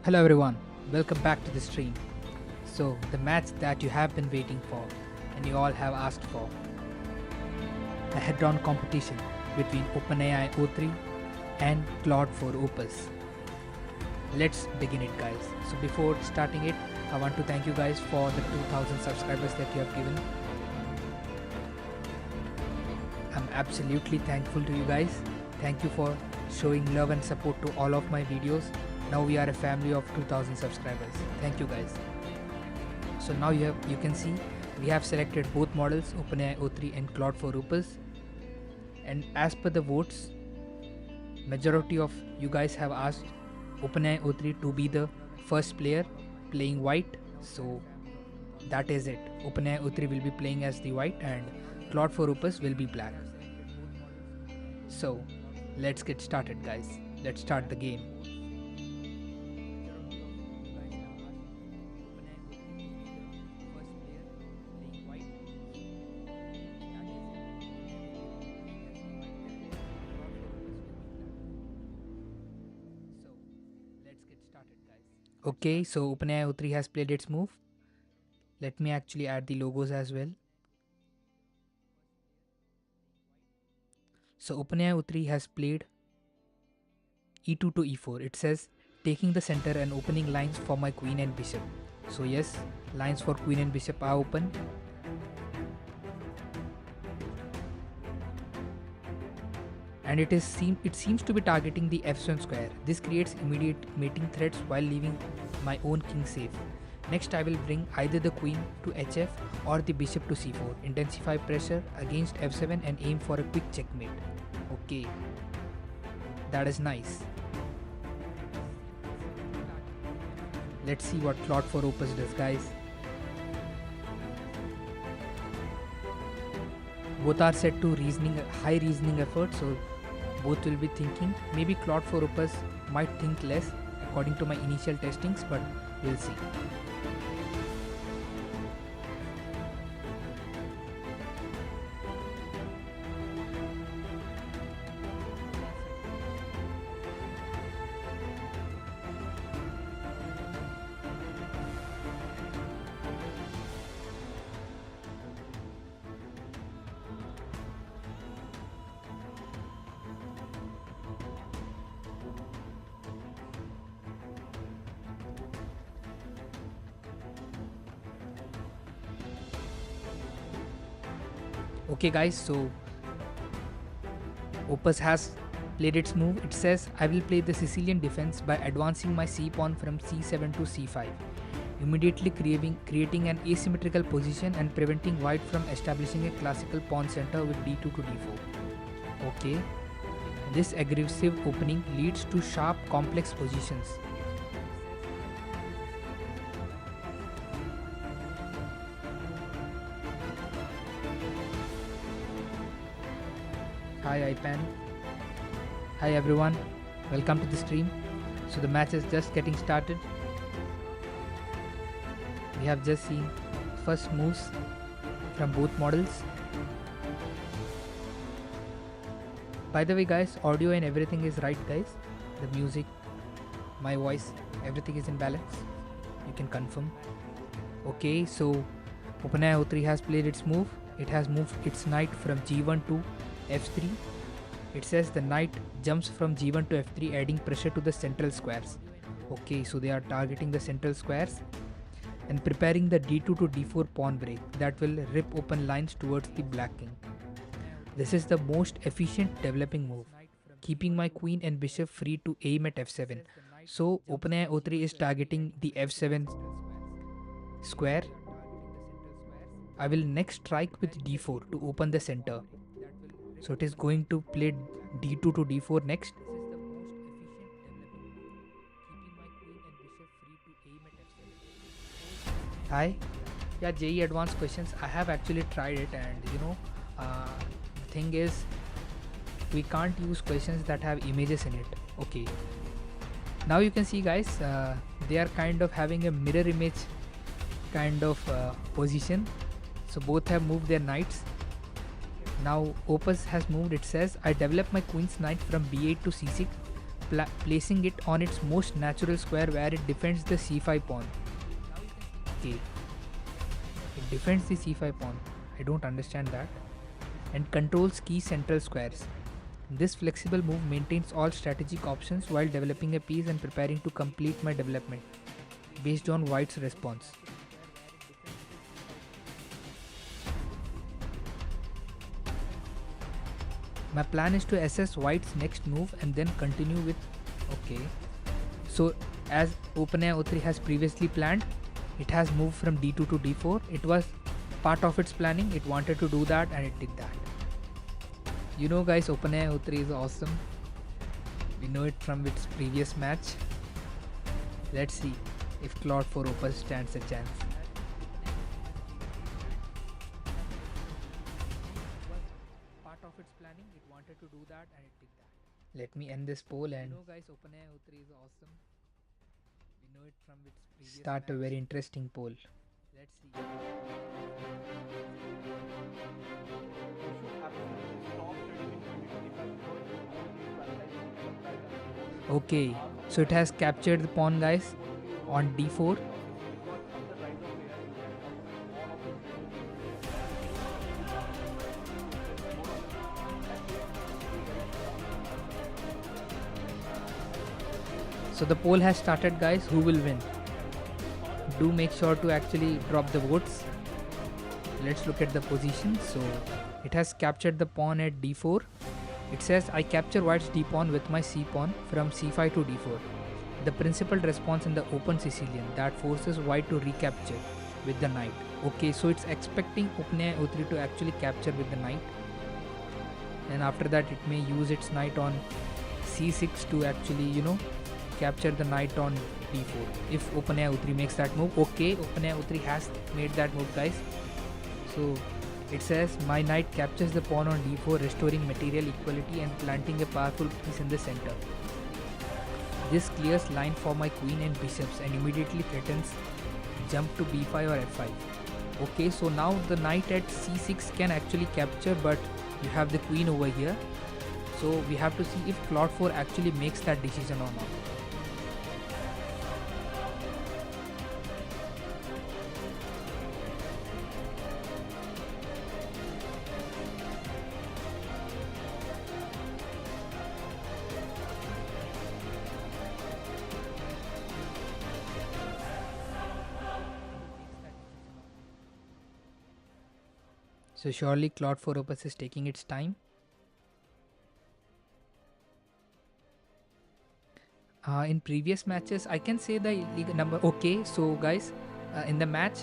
Hello everyone, welcome back to the stream. So, the match that you have been waiting for and you all have asked for, a head-on competition between OpenAI O3 and Claude for Opus. Let's begin it guys. So before starting it, I want to thank you guys for the 2000 subscribers that you have given. I'm absolutely thankful to you guys. Thank you for showing love and support to all of my videos. Now we are a family of 2000 subscribers. Thank you guys. So now you can see we have selected both models, OpenAI O3 and Claude for Opus. And as per the votes, majority of you guys have asked OpenAI O3 to be the first player playing white. So that is it. OpenAI O3 will be playing as the white and Claude for Opus will be black. So let's get started guys. Let's start the game. Okay, so OpenAI O3 has played its move. Let me actually add the logos as well. So OpenAI O3 has played e2 to e4. It says taking the center and opening lines for my queen and bishop. So yes, lines for queen and bishop are open. And it seems to be targeting the f7 square. This creates immediate mating threats while leaving my own king safe. Next I will bring either the queen to hf or the bishop to c4. Intensify pressure against f7 and aim for a quick checkmate. Okay, that is nice. Let's see what Claude for Opus does guys. Both are set to high reasoning effort, so both will be thinking. Maybe Claude for Opus might think less according to my initial testings, but we'll see. Okay guys, so Opus has played its move. It says I will play the Sicilian defense by advancing my c pawn from c7 to c5, immediately creating an asymmetrical position and preventing white from establishing a classical pawn center with d2 to d4. Okay, this aggressive opening leads to sharp complex positions. Hi iPan. Hi everyone, welcome to the stream. So the match is just getting started. We have just seen first moves from both models. By the way guys, audio and everything is right guys. The music, my voice, everything is in balance. You can confirm. Okay, so OpenAI O3 has played its move. It has moved its knight from g1 to f3. It says the knight jumps from g1 to f3, adding pressure to the central squares. Okay, so they are targeting the central squares and preparing the d2 to d4 pawn break that will rip open lines towards the black king. This is the most efficient developing move, keeping my queen and bishop free to aim at f7. So OpenAI O3 is targeting the f7 square. I will next strike with d4 to open the center. So it is going to play d2 to d4 next. Hi. Yeah, JE advanced questions. I have actually tried it, and the thing is, we can't use questions that have images in it. Okay. Now you can see guys, they are kind of having a mirror image kind of position. So both have moved their knights. Now Opus has moved. It says I develop my queen's knight from b8 to c6 placing it on its most natural square where it defends the c5 pawn. Okay, it defends the c5 pawn. I don't understand that. And controls key central squares. This flexible move maintains all strategic options while developing a piece and preparing to complete my development based on white's response. My plan is to assess white's next move and then continue with. Okay, so as OpenAI O3 has previously planned, it has moved from d2 to d4. It was part of its planning. It wanted to do that and it did that. You know guys, OpenAI O3 is awesome. We know it from its previous match. Let's see if Claude 4 Opus stands a chance. Part of its planning, it wanted to do that and it did that. Let me end this poll and you know guys, OpenAI O3 is awesome. We know it from its previous start match. A very interesting poll. Let's see. Okay, so it has captured the pawn guys on d4. So the poll has started guys. Who will win? Do make sure to actually drop the votes. Let's look at the position. So it has captured the pawn at d4. It says I capture white's d pawn with my c pawn from c5 to d4. The principal response in the open Sicilian that forces white to recapture with the knight. Okay, so it's expecting OpenAI O3 to actually capture with the knight. And after that it may use its knight on c6 to actually, capture the knight on d4 if OpenAI O3 makes that move. Okay, OpenAI O3 has made that move guys. So it says my knight captures the pawn on d4, restoring material equality and planting a powerful piece in the center. This clears line for my queen and bishops and immediately threatens jump to b5 or f5. Okay, so now the knight at c6 can actually capture, but you have the queen over here. So we have to see if Claude 4 actually makes that decision or not. So surely Claude 4 Opus is taking its time. In previous matches, I can say the league number. Okay, so guys, in the match,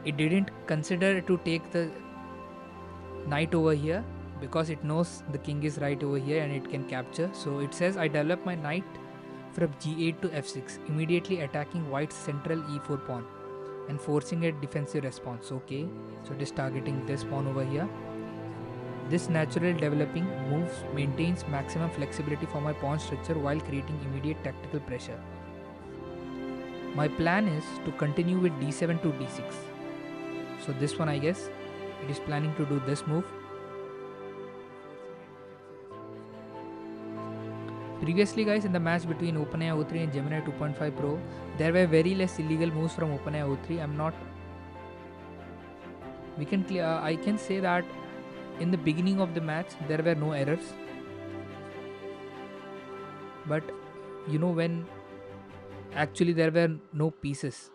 it didn't consider to take the knight over here because it knows the king is right over here and it can capture. So it says I develop my knight from g8 to f6, immediately attacking white's central e4 pawn and forcing a defensive response. Okay, so it is targeting this pawn over here. This natural developing moves maintains maximum flexibility for my pawn structure while creating immediate tactical pressure. My plan is to continue with d7 to d6. So this one, I guess it is planning to do this move. Previously guys, in the match between OpenAI O3 and Gemini 2.5 Pro, there were very less illegal moves from OpenAI O3. I can say that in the beginning of the match there were no errors, but when actually there were no pieces,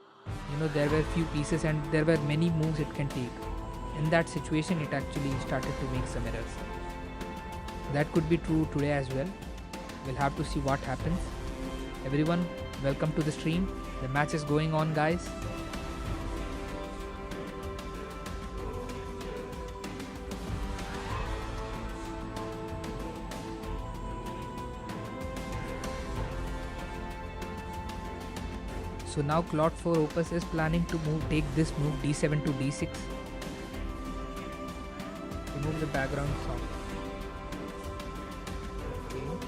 there were few pieces and there were many moves it can take. In that situation it actually started to make some errors. That could be true today as well. We'll have to see what happens. Everyone, welcome to the stream. The match is going on guys. So now Claude 4 Opus is planning to take this move d7 to d6. Remove the background sound. Okay.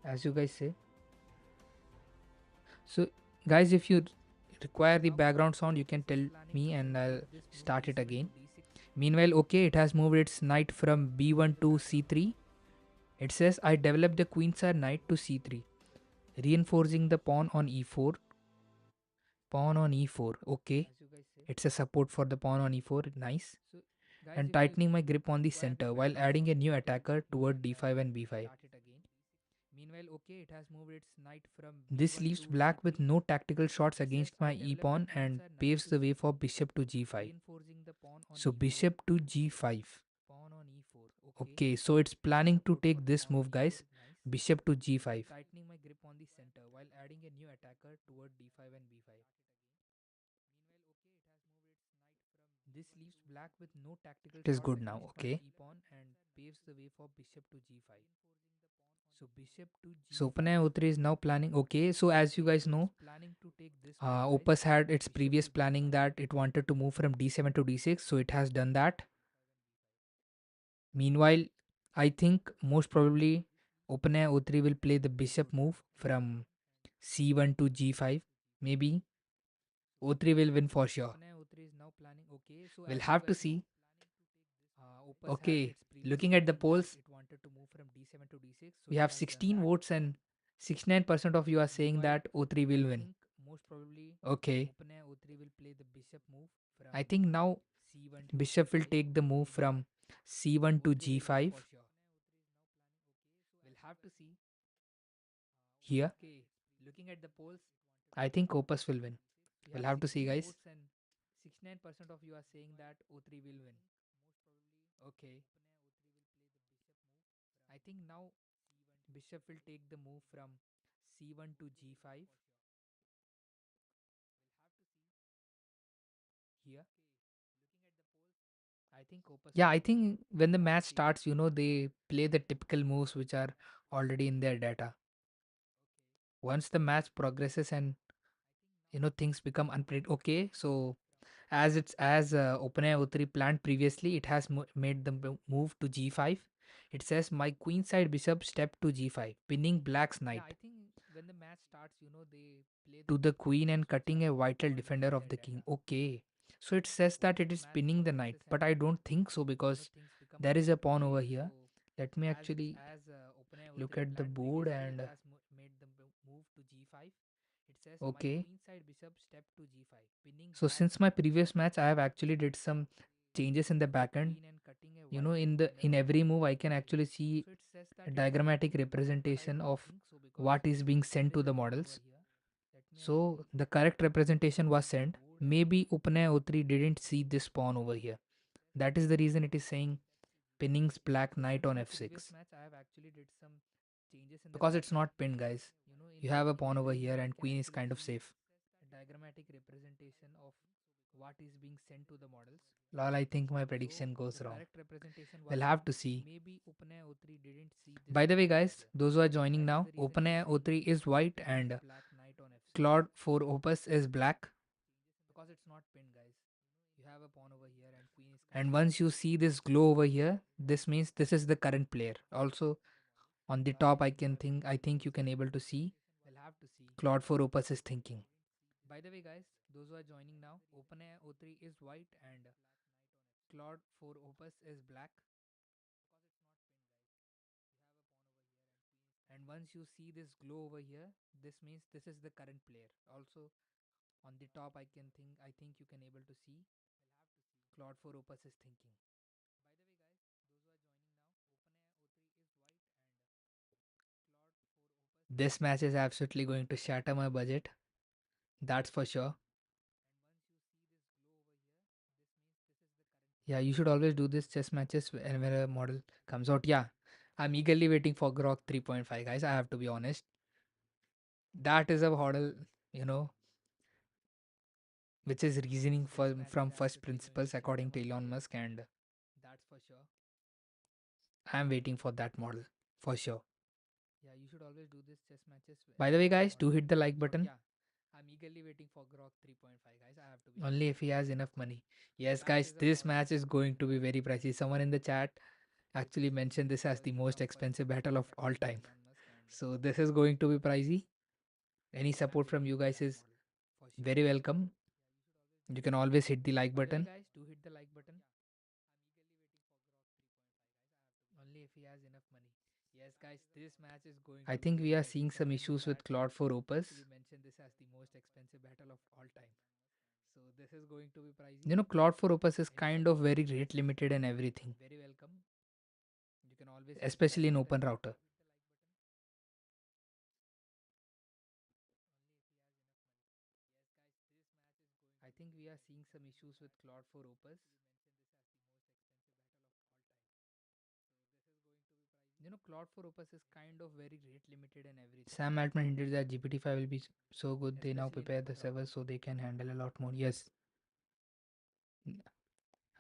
As you guys say. So guys, if you require the background sound, you can tell me and I'll start it again. Meanwhile, okay, it has moved its knight from b1 to c3. It says I developed the queenside knight to c3, reinforcing the pawn on e4. Pawn on e4. Okay, it's a support for the pawn on e4. Nice. And tightening my grip on the center while adding a new attacker toward d5 and b5. Meanwhile, okay, it has moved its knight from this leaves black with no tactical shots against my e-pawn and paves the way for bishop to g5. So bishop to g5. Okay, so it's planning to take this move, guys. Bishop to g5. Tightening my grip on the center while adding a new attacker toward d5 and b5. This leaves black with no tactical. It is good now, okay. E-pawn and paves the way for bishop to g5. So bishop to g5. So OpenAI O3 is now planning. Okay, so as you guys know, Opus had its previous planning that it wanted to move from d7 to d6, so it has done that. Meanwhile, I think most probably OpenAI O3 will play the bishop move from c1 to g5. Maybe O3 will win for sure. We'll have to see. Okay, looking at the polls, we have 16 votes and 69% of you are saying that O3 will win. Okay. I think now bishop will take the move from c1 to g5. Here, I think Opus will win. We'll have to see, guys. 69% of you are saying that O3 will win. Okay. I think now bishop will take the move from c1 to g5. Here, I think Opus. Yeah, I think when the match starts, they play the typical moves which are already in their data. Once the match progresses and things become unpredictable. Okay, so as OpenAI O3 planned previously, it has made the move to g5. It says my queenside bishop step to g5, pinning black's knight. Yeah, I think when the match starts, they play to the queen and cutting a vital defender of the king. Okay, so it says that it is pinning the knight, but I don't think so because there is a pawn over here. Let me actually look at the board and made the move to g5. It says okay. Queenside bishop step to g5. So since my previous match, I have actually did some changes in the backend. In every move, I can actually see a diagrammatic representation of what is being sent to the models. So the correct representation was sent. Maybe OpenAI O3 didn't see this pawn over here. That is the reason it is saying pinnings black knight on f6. Because it's not pinned, guys. You have a pawn over here and queen is kind of safe. Diagrammatic representation of what is being sent to the models. Lol, I think my prediction goes wrong. We'll have to see. By the way, guys, those who are joining now, OpenAI O3 is white and Claude for Opus is black. Because it's not pinned, guys. You have a pawn over here and queen is. And once you see this glow over here, this means this is the current player. Also, on the top, I think you can able to see Claude for Opus is thinking. By the way, guys, those who are joining now, OpenAI O3 is white and Claude for Opus is black. And once you see this glow over here, this means this is the current player. Also, on the top, I think you can able to see Claude for Opus is thinking. This match is absolutely going to shatter my budget. That's for sure. Yeah, you should always do this chess matches whenever a model comes out. Yeah, I'm eagerly waiting for Grok 3.5, guys. I have to be honest. That is a model, you know, which is reasoning from first principles according to Elon Musk, and that's for sure. I'm waiting for that model for sure. Yeah, you should always do this chess matches. By the way, guys, do hit the like button. Yeah, I'm eagerly waiting for Grok 3.5, guys. I have to be only if he has enough money. Yes, guys, this match is going to be very pricey. Someone in the chat actually mentioned this as the most expensive battle of all time. So this is going to be pricey. Any support from you guys is very welcome. You can always hit the like button. Yes, guys, this match is going. I think we are seeing some issues with Claude for Opus. We mentioned this as the most expensive battle of all time. So this is going to be pricey. Claude for Opus is kind of very rate limited and everything. Very welcome. You can always, especially in open router. I think we are seeing some issues with Claude for Opus. Claude for Opus is kind of very rate limited and everything. Sam Altman hinted that GPT-5 will be so good they now prepare the servers so they can handle a lot more. Yes,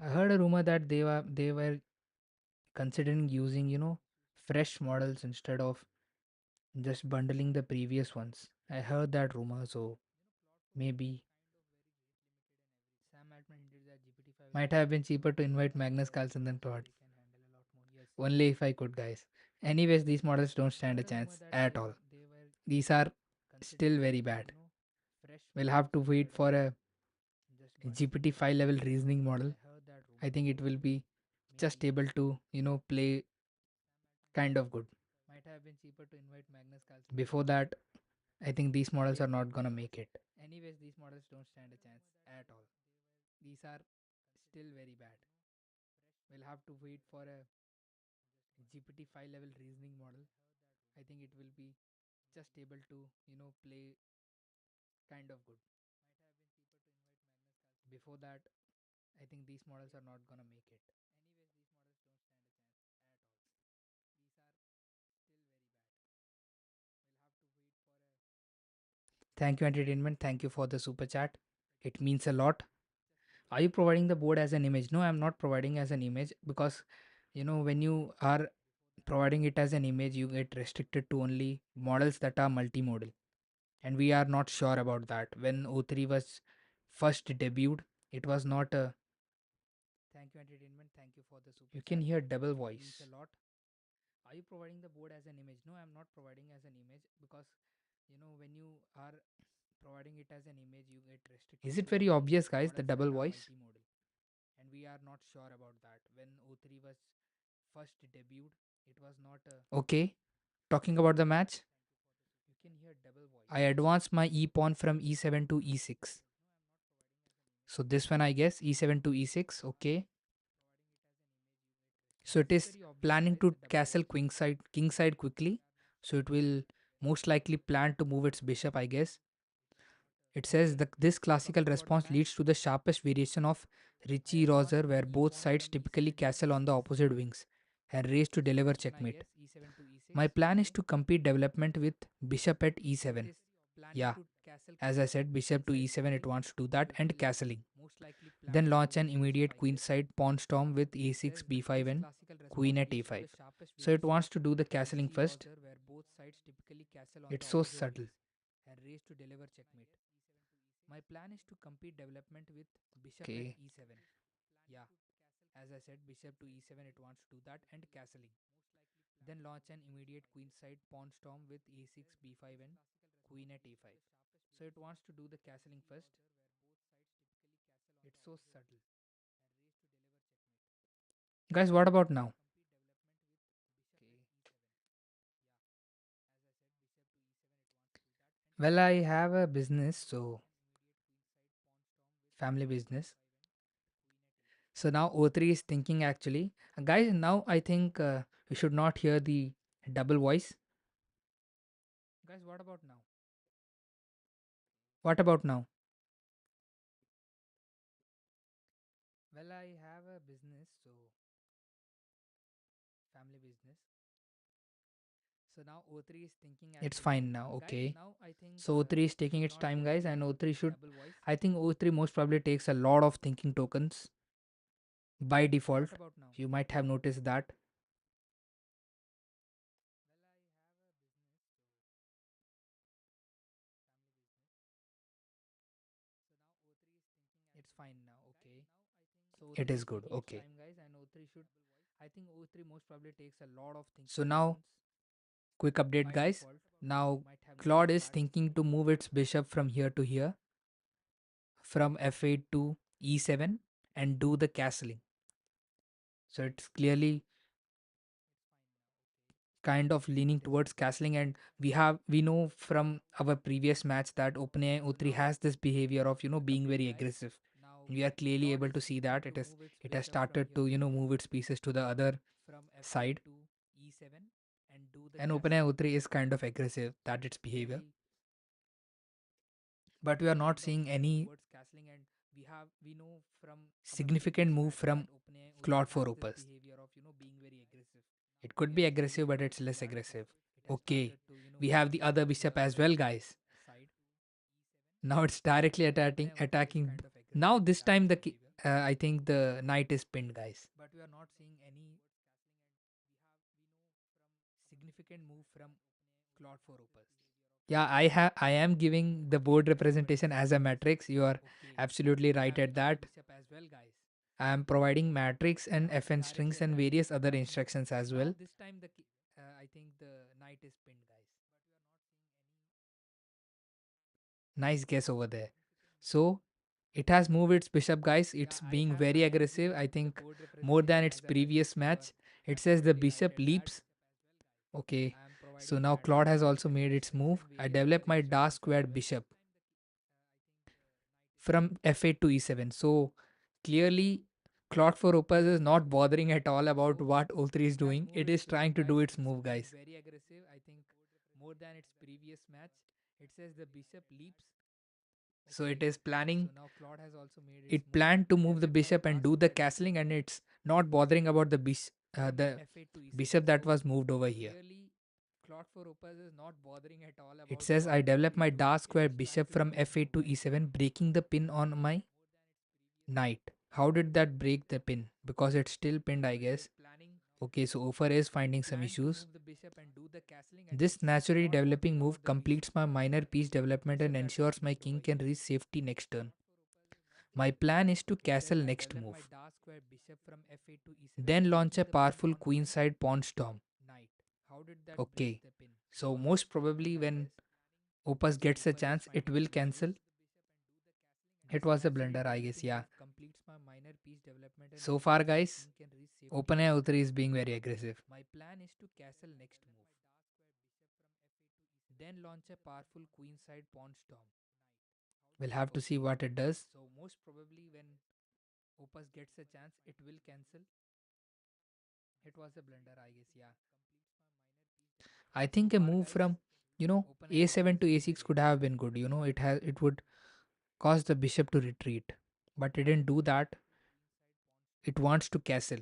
I heard a rumor that they were considering using fresh models instead of just bundling the previous ones. I heard that rumor, so maybe Sam Altman hinted that GPT-5 might have been cheaper to invite Magnus Carlsen than Claude. Only if I could, guys. Anyways, these models don't stand a chance at all. These are still very bad. We'll have to wait for a GPT-5 level reasoning model. I think it will be just able to, play kind of good. Before that, I think these models are not gonna make it. Anyways, these models don't stand a chance at all. These are still very bad. We'll have to wait for a GPT-5 level reasoning model. I think it will be just able to, play kind of good. Before that, I think these models are not gonna make it. Thank you, entertainment. Thank you for the super chat. It means a lot. Are you providing the board as an image? No, I'm not providing as an image because when you are providing it as an image, you get restricted to only models that are multimodal. And we are not sure about that. When O3 was first debuted, it was not a. Thank you, entertainment. Thank you for the super. You can hear double voice. Means a lot. Are you providing the board as an image? No, I'm not providing as an image because when you are providing it as an image, you get restricted. Is it very obvious, guys? The double voice. And we are not sure about that. When O3 was first debuted, it was not a. Okay, talking about the match. You can hear double voice. I advanced my e pawn from e7 to e6. So this one, I guess, e7 to e6. Okay. So it is planning to castle king side quickly. So it will most likely plan to move its bishop, I guess. It says that this classical response leads to the sharpest variation of Ricci Roser, where both sides typically castle on the opposite wings and race to deliver checkmate. My plan is to compete development with bishop at e7. Yeah, as I said, bishop to e7, it wants to do that, and castling. Then launch an immediate queenside pawn storm with a6, b5, and queen at a5. So it wants to do the castling first. It's so subtle. My plan is to compete development with bishop at e7. Yeah, as I said, bishop to e7, it wants to do that, and castling. Then launch an immediate queenside pawn storm with a6, b5, and queen at a5. So it wants to do the castling first. It's so subtle. Guys, what about now? Well, I have a business, so family business. So now O3 is thinking actually. Guys, now I think we should not hear the double voice. Guys, what about now? What about now? Well, I have a business, so family business. So now O3 is thinking it's fine now, okay. Now I think so O3 is taking its time, guys, and O3 should. I think O3 most probably takes a lot of thinking tokens by default. You might have noticed that. It's fine now, okay. So it is good, okay. Time, guys, and O3 should. I think O3 most probably takes a lot of thinking. So now, quick update, guys. Now Claude is thinking to move its bishop from here to here, from f8 to e7, and do the castling. So it's clearly kind of leaning towards castling, and we know from our previous match that OpenAI O3 has this behavior of being very aggressive. We are clearly able to see that it has started to move its pieces to the other side, and OpenAI O3 is kind of aggressive, that its behavior, but we are not seeing any significant move from Claude for Opus. It could be aggressive, but it's less aggressive. Okay, we have the other bishop as well, guys. Now it's directly attacking. Now this time I think the knight is pinned, guys. But we are not seeing any significant move from Claude for Opus. Yeah, I am giving the board representation as a matrix. You are absolutely right at that. I am providing matrix and FN strings and various other instructions as well. This time I think the knight is pinned, guys. Nice guess over there. So it has moved its bishop, guys. It's being very aggressive. I think more than its previous match. It says the bishop leaps. Okay. So now Claude has also made its move. I develop my dark squared bishop from f8 to e7. So clearly, Claude for Opus is not bothering at all about what O3 is doing. It is trying to do its move, guys. Very aggressive. I think more than its previous match. It says the bishop leaps. So it is planning. So now Claude has also made its it planned to move the bishop and do the castling, and it's not bothering about the bishop that was moved over here. Claude for Opus is not bothering at all about it says I develop my dark square bishop from f8 to e7, breaking the pin on my knight. How did that break the pin? Because it's still pinned, I guess. Okay, so Ofer is finding some issues. This naturally developing move completes my minor piece development and ensures my king can reach safety next turn. My plan is to castle next move. Then launch a powerful queenside pawn storm. Okay, so most probably when Opus gets a chance, it will cancel. It was a blunder, I guess, yeah. So far, guys, OpenAI O3 is being very aggressive. My plan is to castle next move. Then launch a powerful queenside pawn storm. We'll have to see what it does. So most probably when Opus gets a chance, it will cancel. It was a blunder, I guess, yeah. I think a move from a7 to a6 could have been good. It would cause the bishop to retreat, but it didn't do that. It wants to castle.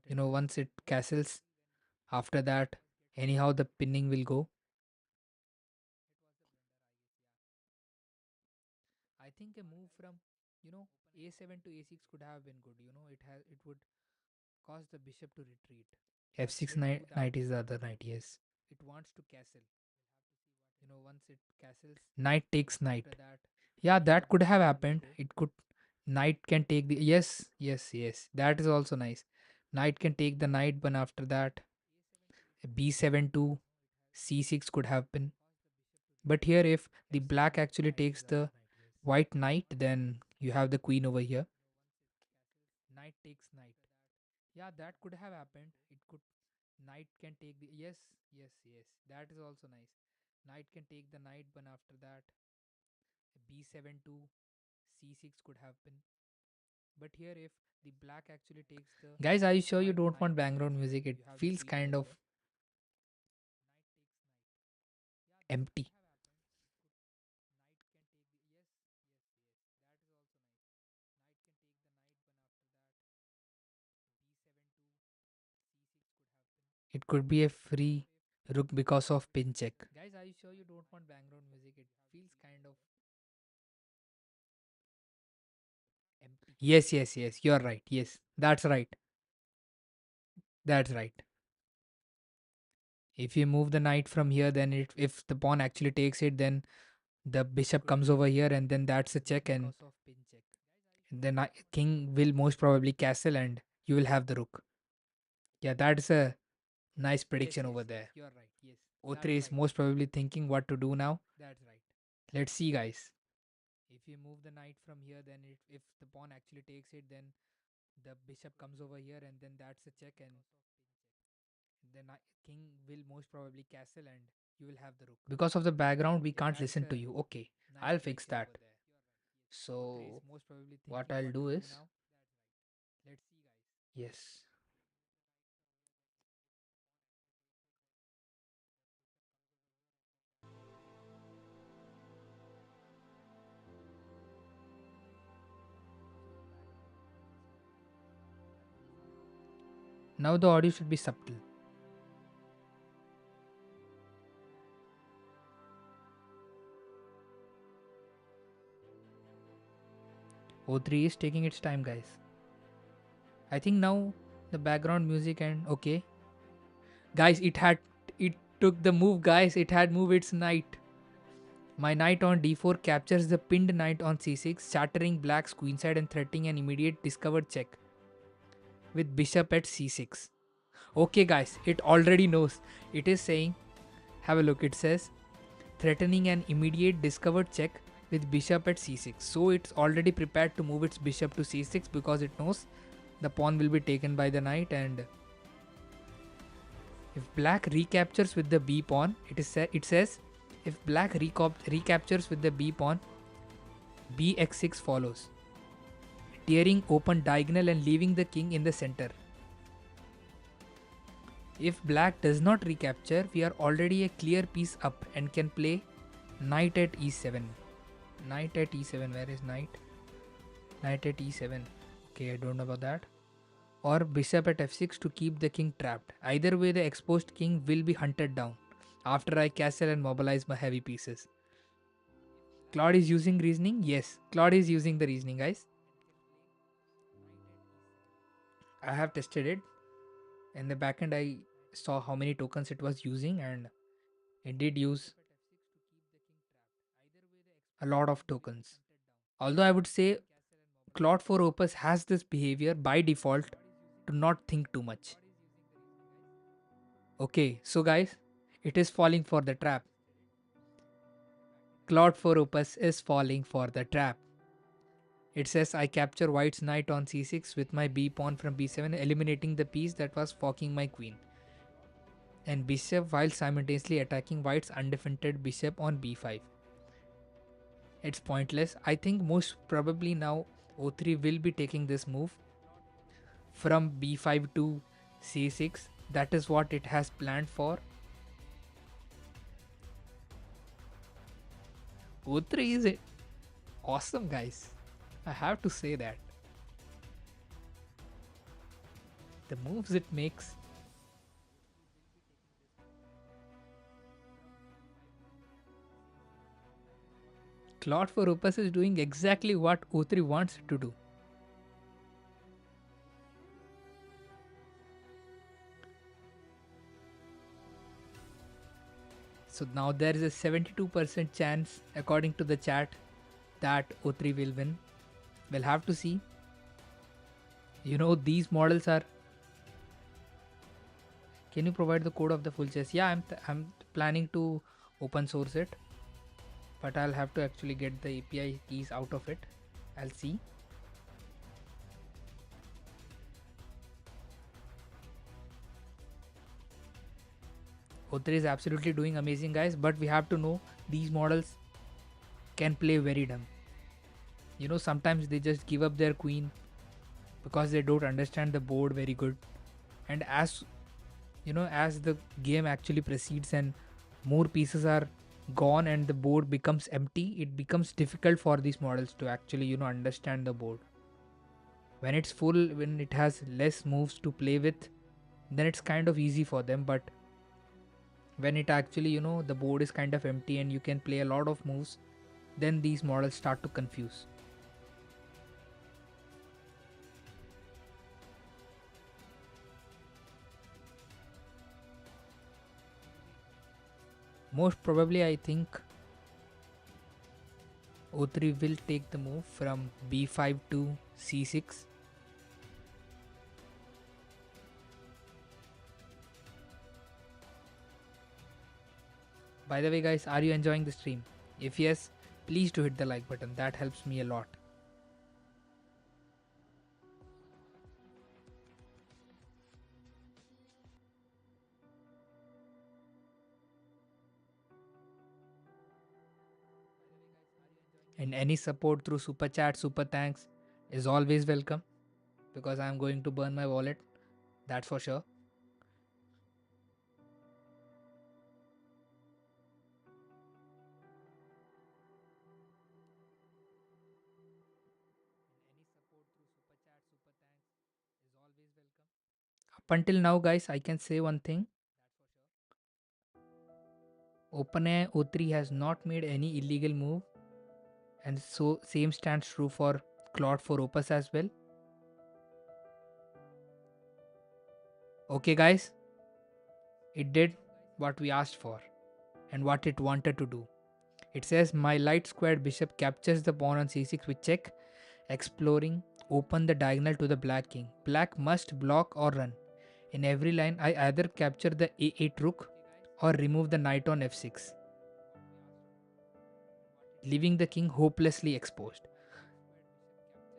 Once it castles, after that, anyhow the pinning will go. I think a move from a7 to a6 could have been good. It would cause the bishop to retreat. f6 knight is the other knight. Yes. It wants to castle. Once it castles. Knight takes knight. Yeah, that could have happened. It could. Knight can take the. Yes. That is also nice. Knight can take the knight, but after that, b7 to c6 could happen. But here, if the black actually takes the white knight, then you have the queen over here. Knight takes knight. Yeah, that could have happened. It could. Knight can take the. Yes. That is also nice. Knight can take the knight, but after that, b7 to c6 could happen. But here, if the black actually takes the. Guys, are you sure you don't want background music? It feels kind of empty. It could be a free rook because of pin check. Guys, are you sure you don't want background music? It feels kind of empty. Yes. You're right. Yes, that's right. That's right. If you move the knight from here, then if the pawn actually takes it, then the bishop comes over here, and then that's a check, and the king will most probably castle, and you will have the rook. Yeah, that's a nice prediction over there. You're right. Yes. O3 is most probably thinking what to do now. That's right. Let's see, guys. If you move the knight from here, then if the pawn actually takes it, then the bishop comes over here, and then that's a check, and the king will most probably castle and you will have the rook. Because of the background, we can't listen to you. Okay, I'll fix that. So, what I'll do is, let's see, guys. Yes. Now the audio should be subtle. O3 is taking its time, guys. I think now the background music and okay. Guys, it took the move, guys. It had moved its knight. My knight on d4 captures the pinned knight on c6, shattering black's queenside and threatening an immediate discovered check with bishop at c6. Okay, guys, it already knows. It is saying, have a look. It says threatening an immediate discovered check with bishop at c6. So it's already prepared to move its bishop to c6 because it knows the pawn will be taken by the knight, and if black recaptures with the b pawn, it says if black recaptures with the b pawn, bx6 follows, tearing open diagonal and leaving the king in the center. If black does not recapture, we are already a clear piece up and can play knight at e7. Knight at e7, where is knight? Knight at e7. Okay, I don't know about that. Or bishop at f6 to keep the king trapped. Either way, the exposed king will be hunted down after I castle and mobilize my heavy pieces. Claude is using reasoning? Yes, Claude is using the reasoning, guys. I have tested it. In the backend, I saw how many tokens it was using, and it did use a lot of tokens. Although I would say Claude for Opus has this behavior by default to not think too much. Okay, so guys, it is falling for the trap. Claude for Opus is falling for the trap. It says I capture white's knight on c6 with my b pawn from b7, eliminating the piece that was forking my queen and bishop while simultaneously attacking white's undefended bishop on b5. It's pointless. I think most probably now o3 will be taking this move from b5 to c6. That is what it has planned for. O3 is awesome, guys. I have to say that. The moves it makes. Claude for Opus is doing exactly what O3 wants it to do. So now there is a 72% chance, according to the chat, that O3 will win. We'll have to see. You know, these models are. Can you provide the code of the full chess? Yeah, I'm planning to open source it, but I'll have to actually get the API keys out of it. I'll see. O3 is absolutely doing amazing, guys, but we have to know these models can play very dumb. You know, sometimes they just give up their queen because they don't understand the board very good. And as you know, as the game actually proceeds and more pieces are gone and the board becomes empty, it becomes difficult for these models to actually, you know, understand the board. When it's full, when it has less moves to play with, then it's kind of easy for them. But when it actually, you know, the board is kind of empty and you can play a lot of moves, then these models start to confuse. Most probably, I think O3 will take the move from b5 to c6. By the way, guys, are you enjoying the stream? If yes, please do hit the like button. That helps me a lot. And any support through super chat, super thanks is always welcome, because I'm going to burn my wallet. That's for sure. Up until now, guys, I can say one thing. OpenAI O3 has not made any illegal move, and so same stands true for Claude for Opus as well. Okay, guys, it did what we asked for and what it wanted to do. It says my light squared bishop captures the pawn on c6 with check, exploring, open the diagonal to the black king. Black must block or run. In every line, I either capture the a8 rook or remove the knight on f6, leaving the king hopelessly exposed.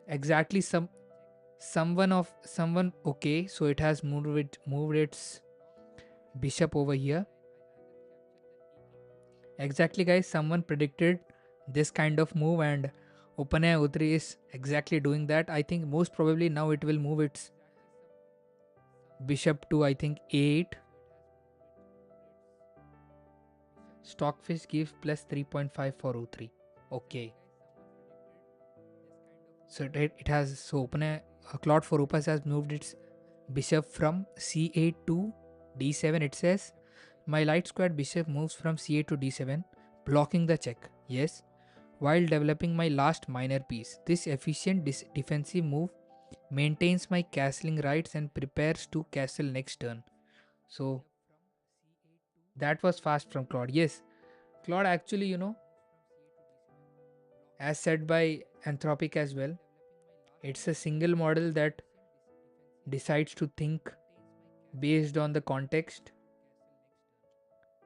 Exactly, someone. Okay, so it has moved its bishop over here. Exactly, guys, someone predicted this kind of move, and OpenAI O3 is exactly doing that. I think most probably now it will move its bishop to, I think, a8. Stockfish gives plus 3.5 for O3. Okay. So it has, so OpenAI Claude for Opus has moved its bishop from c8 to d7. It says my light squared bishop moves from c8 to d7, blocking the check. Yes, while developing my last minor piece. This efficient defensive move maintains my castling rights and prepares to castle next turn. So that was fast from Claude. Yes, Claude actually, as said by Anthropic as well, it's a single model that decides to think based on the context.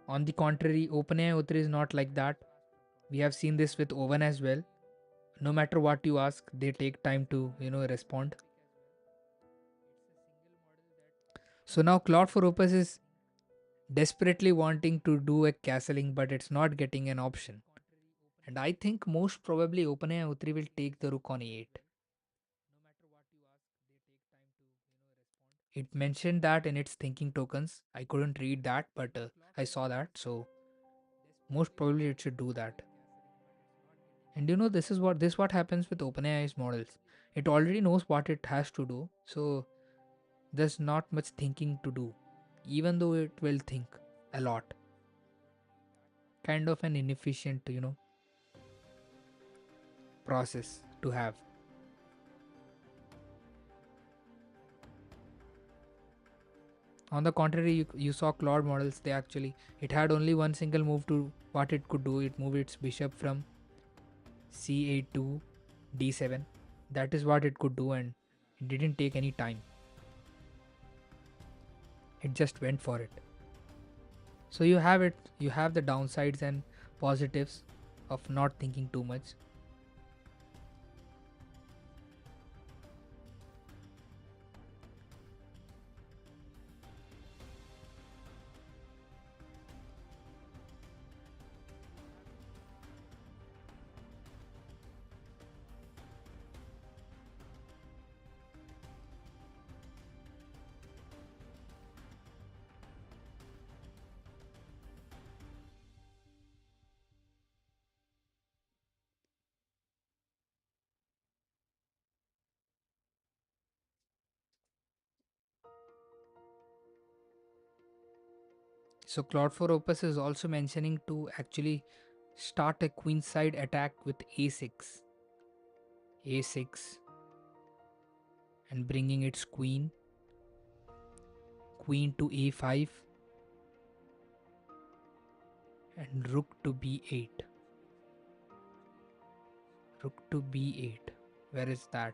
On the contrary, OpenAI O3 is not like that. We have seen this with Oven as well. No matter what you ask, they take time to, respond. So now Claude for Opus is desperately wanting to do a castling, but it's not getting an option. And I think most probably OpenAI O3 will take the rook on e8. It mentioned that in its thinking tokens. I couldn't read that, but I saw that. So most probably it should do that. And this what happens with OpenAI's models. It already knows what it has to do, so there's not much thinking to do, even though it will think a lot. Kind of an inefficient, process to have. On the contrary, you saw Claude models. It had only one single move to what it could do. It moved its bishop from c8 to d7. That is what it could do, and it didn't take any time. It just went for it. So you have it. You have the downsides and positives of not thinking too much. So Claude for Opus is also mentioning to actually start a queenside attack with a6, and bringing its queen to a5, and rook to b8. Rook to b8. Where is that?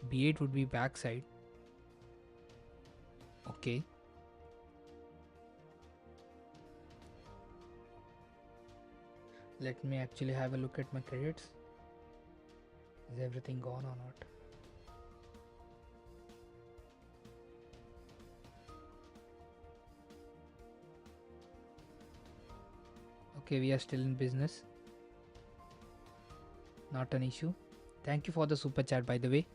b8 would be backside. Okay. Let me actually have a look at my credits. Is everything gone or not? Okay, we are still in business. Not an issue. Thank you for the super chat, by the way.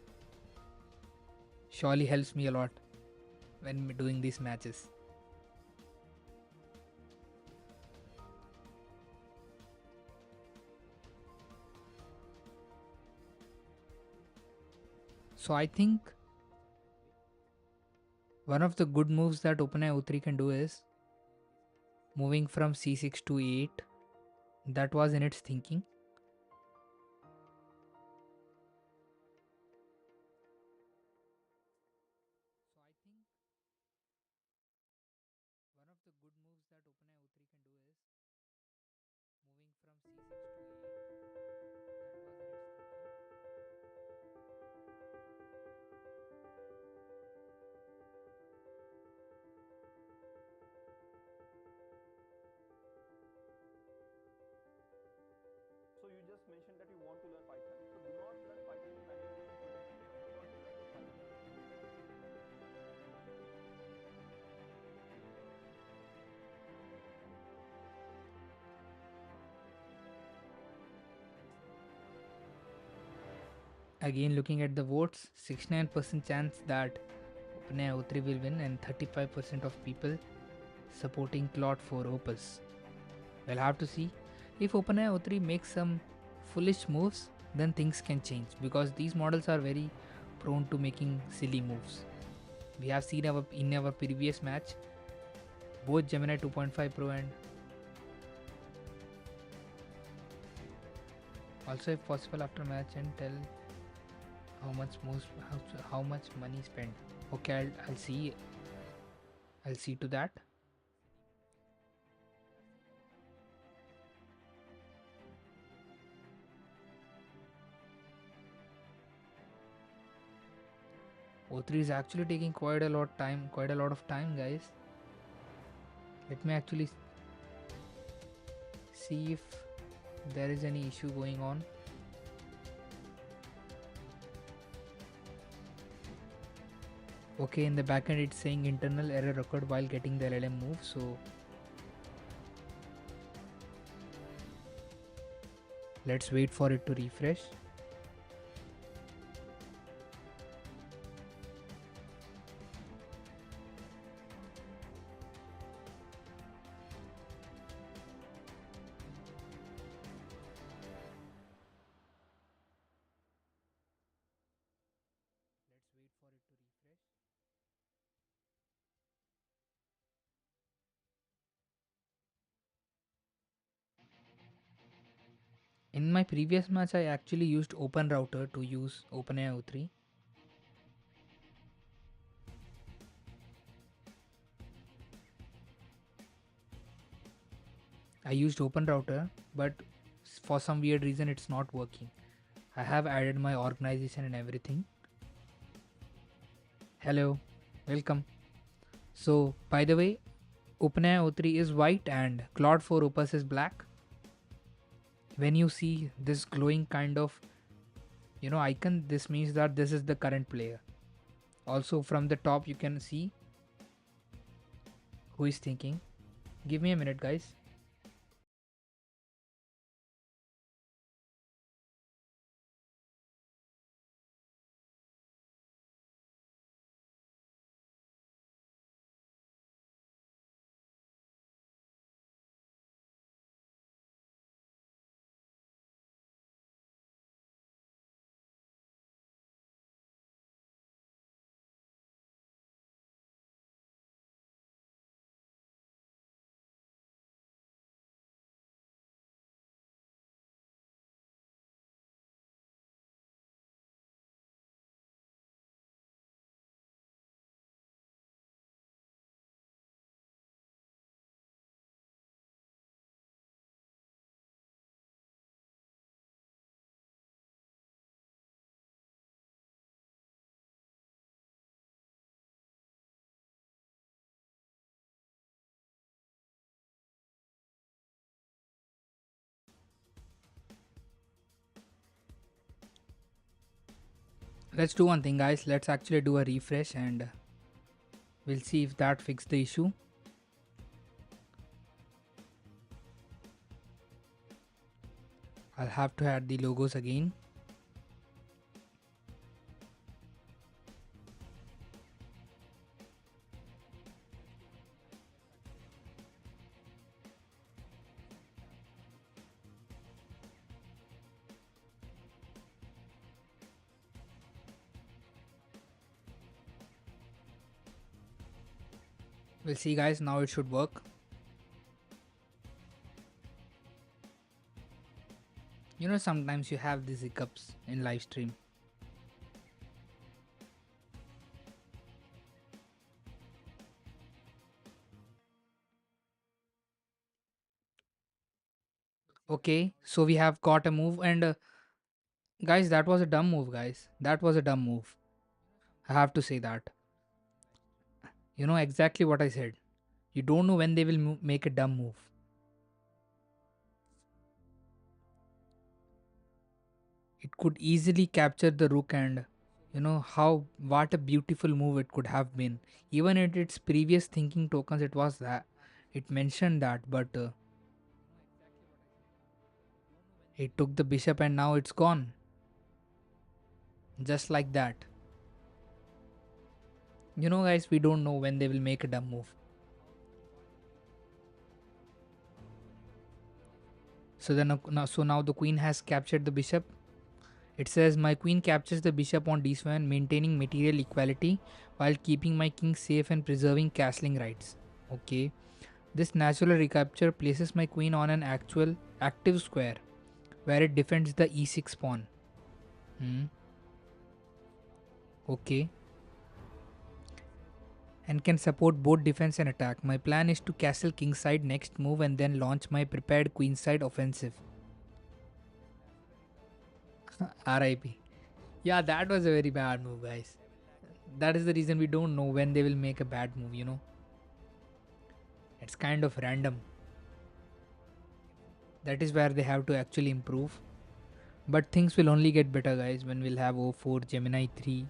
Surely helps me a lot when doing these matches. So I think one of the good moves that OpenAI O3 can do is moving from C6 to E8. That was in its thinking. So I think one of the good moves that OpenAI O3 can do is moving from C6 to E8. That was in its thinking. So you just mentioned that you want to learn Python. So do not learn Python in animation. Again, looking at the votes, 69% chance that OpenAI O3 will win and 35% of people supporting Claude for Opus. We'll have to see. If OpenAI O3 makes some foolish moves, then things can change because these models are very prone to making silly moves. We have seen in our previous match both Gemini 2.5 Pro and also if possible after match and tell how much money spent. Okay, I'll see to that. O3 is actually taking quite a lot of time, guys. Let me actually see if there is any issue going on. Okay, in the backend it's saying internal error occurred while getting the LLM move, so let's wait for it to refresh. Let's wait for it to refresh. In my previous match, I actually used Open Router to use OpenAI O3. I used Open Router, but for some weird reason, it's not working. I have added my organization and everything. Hello, welcome. So, by the way, OpenAI O3 is white and Claude 4 Opus is black. When you see this glowing kind of icon, this means that this is the current player. Also from the top you can see who is thinking. Give me a minute, guys. Let's do one thing, guys. Let's actually do a refresh and we'll see if that fixed the issue. I'll have to add the logos again. We'll see guys, now it should work. You know, sometimes you have these hiccups in live stream. Okay, so we have got a move, and guys, that was a dumb move, guys. That was a dumb move. I have to say that. You know exactly what I said. You don't know when they will make a dumb move. It could easily capture the rook, and you know how what a beautiful move it could have been. Even in its previous thinking tokens, it was that it mentioned that, but it took the bishop and now it's gone. Just like that. You know, guys, we don't know when they will make a dumb move. So then, so now the queen has captured the bishop. It says my queen captures the bishop on d7, maintaining material equality while keeping my king safe and preserving castling rights. Okay. This natural recapture places my queen on an actual active square where it defends the e6 pawn. Hmm. Okay. And can support both defense and attack. My plan is to castle kingside next move and then launch my prepared queenside offensive. RIP. Yeah, that was a very bad move, guys. That is the reason we don't know when they will make a bad move, you know. It's kind of random. That is where they have to actually improve. But things will only get better, guys, when we'll have O4, Gemini 3,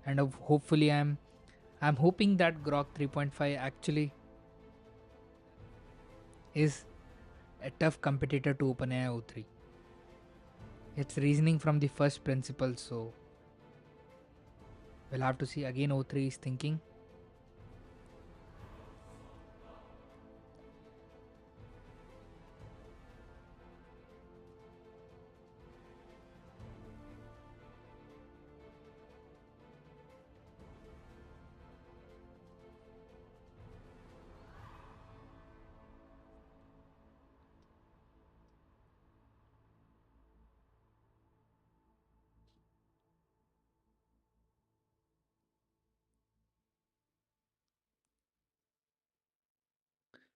and hopefully I'm hoping that Grok 3.5 actually is a tough competitor to OpenAI O3. It's reasoning from the first principle, so we'll have to see. Again, O3 is thinking.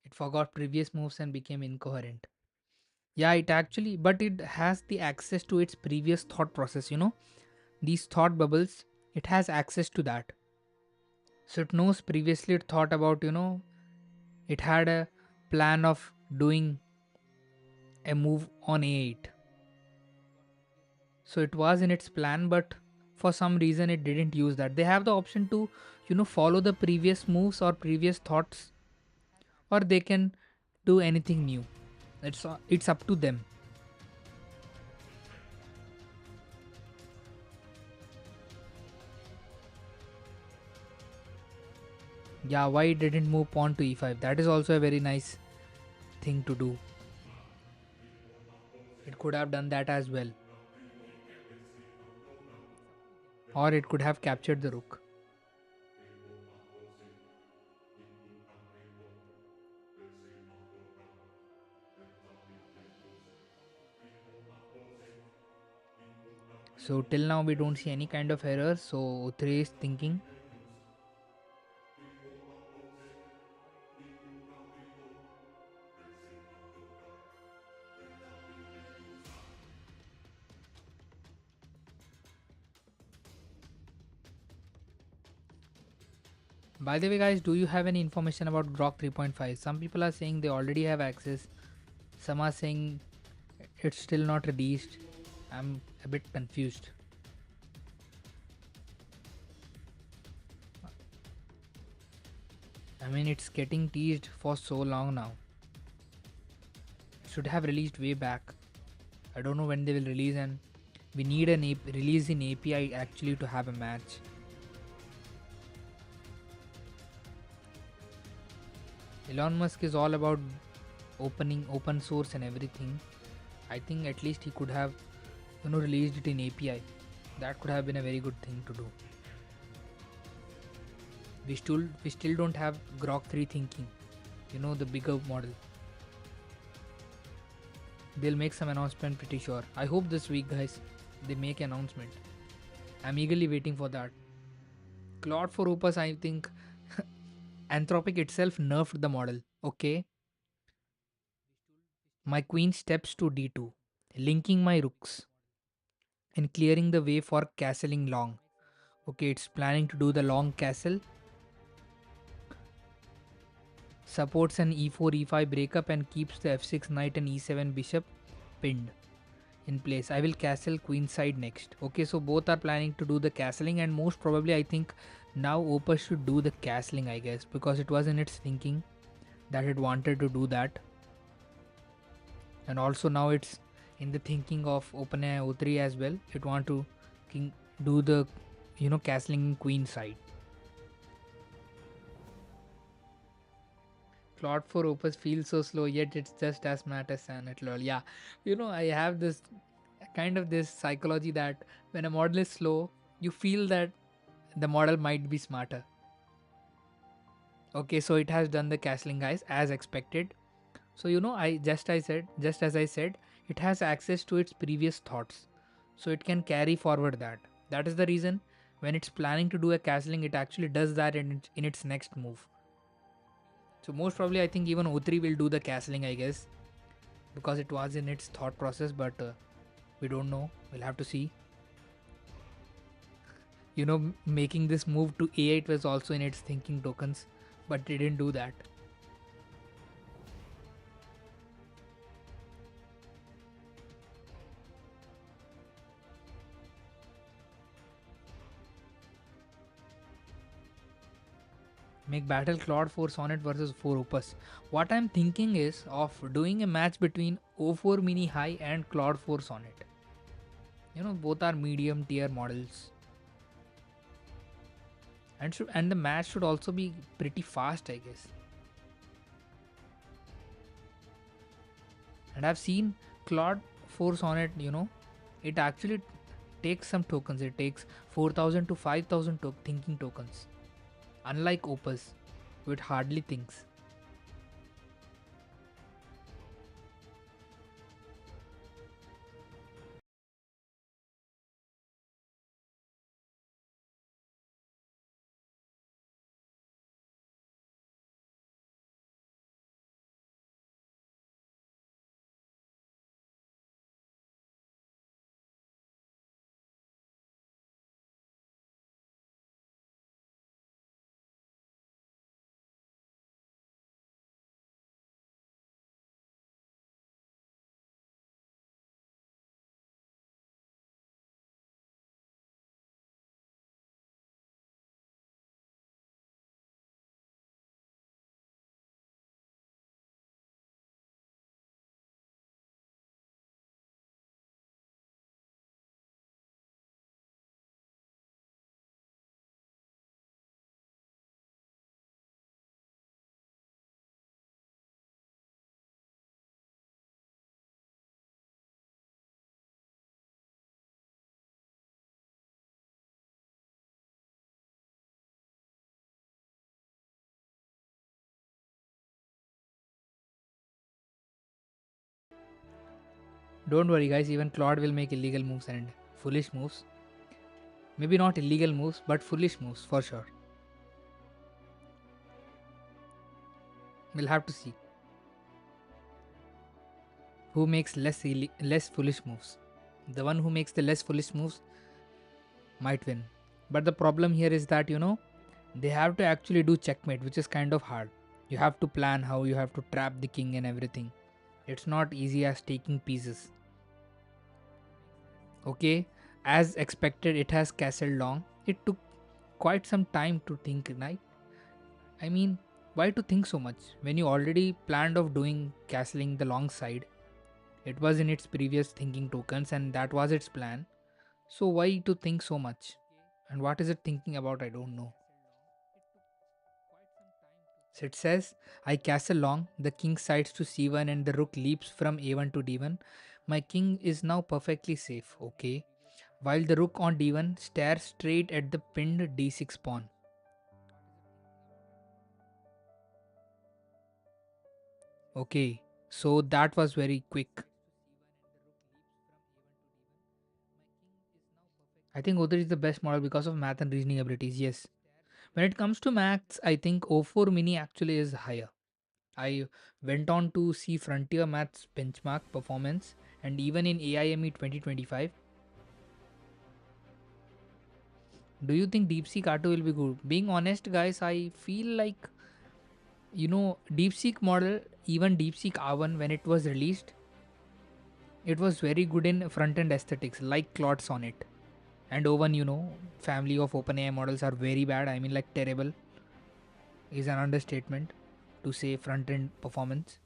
It forgot previous moves and became incoherent. Yeah, it actually, but it has the access to its previous thought process, you know? These thought bubbles, it has access to that. So it knows previously it thought about, you know, it had a plan of doing a move on a8. So it was in its plan, but for some reason it didn't use that. They have the option to, you know, follow the previous moves or previous thoughts, or they can do anything new. It's up to them. Yeah, why it didn't move pawn to e5? That is also a very nice thing to do. It could have done that as well. Or it could have captured the rook. So till now we don't see any kind of error. So 3 is thinking. By the way, guys, do you have any information about Grok 3.5? Some people are saying they already have access. Some are saying it's still not released. I'm a bit confused. I mean, it's getting teased for so long now. It should have released way back. I don't know when they will release, and we need an release in API actually to have a match. Elon Musk is all about opening open source and everything. I think at least he could have, released it in API. That could have been a very good thing to do. We still don't have Grok 3 thinking, the bigger model. They'll make some announcement, pretty sure. I hope this week, guys, they make announcement. I'm eagerly waiting for that. Claude for Opus, I think Anthropic itself nerfed the model. Okay, my queen steps to d2, linking my rooks and clearing the way for castling long. Okay, it's planning to do the long castle. Supports an e4 e5 breakup and keeps the f6 knight and e7 bishop pinned in place. I will castle queenside next. Okay, so both are planning to do the castling, and most probably I think now Opus should do the castling, I guess, because it was in its thinking that it wanted to do that. And also now it's in the thinking of OpenAI O3 as well. It want to do the castling in queen side. Claude for Opus feels so slow, yet it's just as smart as Sanet lol. Yeah, I have this kind of this psychology that when a model is slow, you feel that the model might be smarter. Okay, so it has done the castling, guys, as expected. So just as I said, it has access to its previous thoughts, so it can carry forward that. That is the reason when it's planning to do a castling, it actually does that in its next move. So most probably, I think even O3 will do the castling, I guess, because it was in its thought process, but we don't know. We'll have to see. Making this move to A8 was also in its thinking tokens, but they didn't do that. Make battle Claude 4 Sonnet versus 4 Opus. What I'm thinking is of doing a match between O4 Mini High and Claude 4 Sonnet. Both are medium tier models. And the match should also be pretty fast, I guess. And I've seen Claude 4 Sonnet, it actually takes some tokens. It takes 4000 to 5000 thinking tokens. Unlike Opus, which hardly thinks. Don't worry, guys, even Claude will make illegal moves and foolish moves. Maybe not illegal moves, but foolish moves for sure. We'll have to see who makes less foolish moves. The one who makes the less foolish moves might win. But the problem here is that they have to actually do checkmate, which is kind of hard. You have to plan how you have to trap the king and everything. It's not easy as taking pieces. Okay, as expected, it has castled long. It took quite some time to think, right? I mean, why to think so much when you already planned of doing castling the long side? It was in its previous thinking tokens and that was its plan. So why to think so much? And what is it thinking about? I don't know. So it says, I castle long, the king sides to c1 and the rook leaps from a1 to d1. My king is now perfectly safe, okay. While the rook on d1 stares straight at the pinned d6 pawn. Okay, so that was very quick. I think O3 is the best model because of math and reasoning abilities, yes. When it comes to maths, I think O4 mini actually is higher. I went on to see Frontier Maths benchmark performance and even in AIME 2025. Do you think DeepSeek R2 will be good? Being honest, guys, I feel like, DeepSeek model, even DeepSeek R1, when it was released, it was very good in front end aesthetics, like Claude Sonnet. And O1, family of OpenAI models are very bad. I mean, like, terrible is an understatement to say front end performance.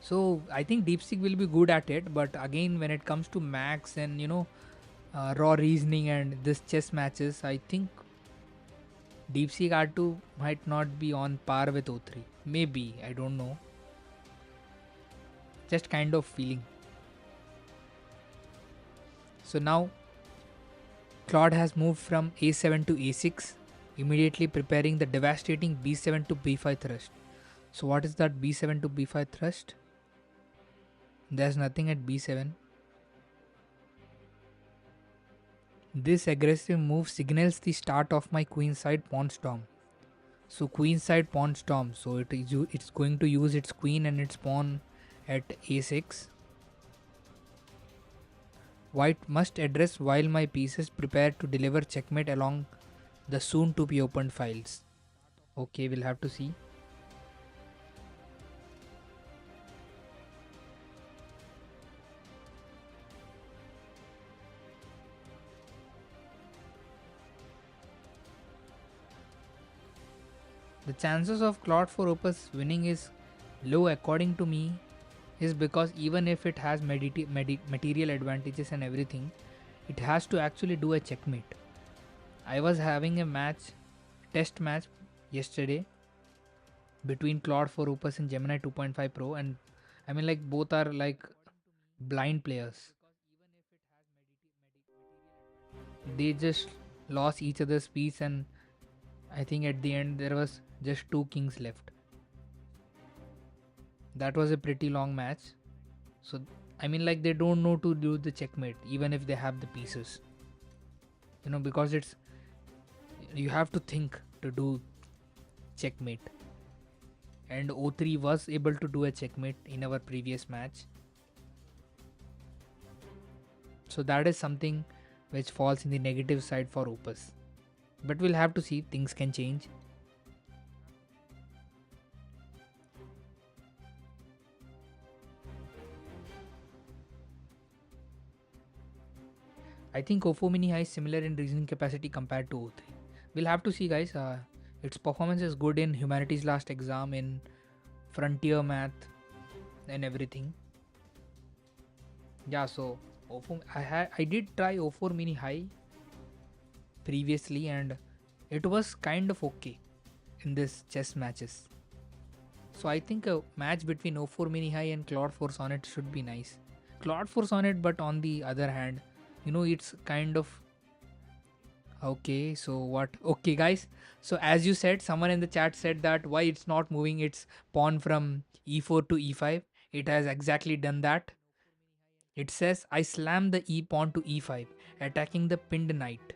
So I think DeepSeek will be good at it, but again, when it comes to max and raw reasoning and this chess matches, I think DeepSeek R2 might not be on par with O3. Maybe, I don't know. Just kind of feeling. So now Claude has moved from A7 to A6, immediately preparing the devastating B7 to B5 thrust. So what is that B7 to B5 thrust? There's nothing at B7. This aggressive move signals the start of my queenside pawn storm. So queenside pawn storm. So it's going to use its queen and its pawn at a6. White must address while my pieces prepare to deliver checkmate along the soon to be opened files. Okay, we'll have to see. The chances of Claude for Opus winning is low according to me, is because even if it has material advantages and everything, it has to actually do a checkmate. I was having a test match yesterday between Claude for Opus and Gemini 2.5 Pro, and I mean, like, both are like blind players. They just lost each other's piece, and I think at the end there was just two kings left. That was a pretty long match. So, I mean, like, they don't know to do the checkmate, even if they have the pieces. Because you have to think to do checkmate. And O3 was able to do a checkmate in our previous match. So that is something which falls in the negative side for Opus. But we'll have to see, things can change. I think O4 Mini High is similar in reasoning capacity compared to O3. We'll have to see, guys. Its performance is good in humanities last exam, in frontier math and everything. Yeah, so O4, I did try O4 Mini High previously and it was kind of okay in this chess matches. So I think a match between O4 Mini High and Claude 4 Sonnet should be nice. Claude 4 Sonnet, but on the other hand, it's kind of okay. So what? Okay, guys. So as you said, someone in the chat said that why it's not moving its pawn from e4 to e5. It has exactly done that. It says I slam the e pawn to e5, attacking the pinned knight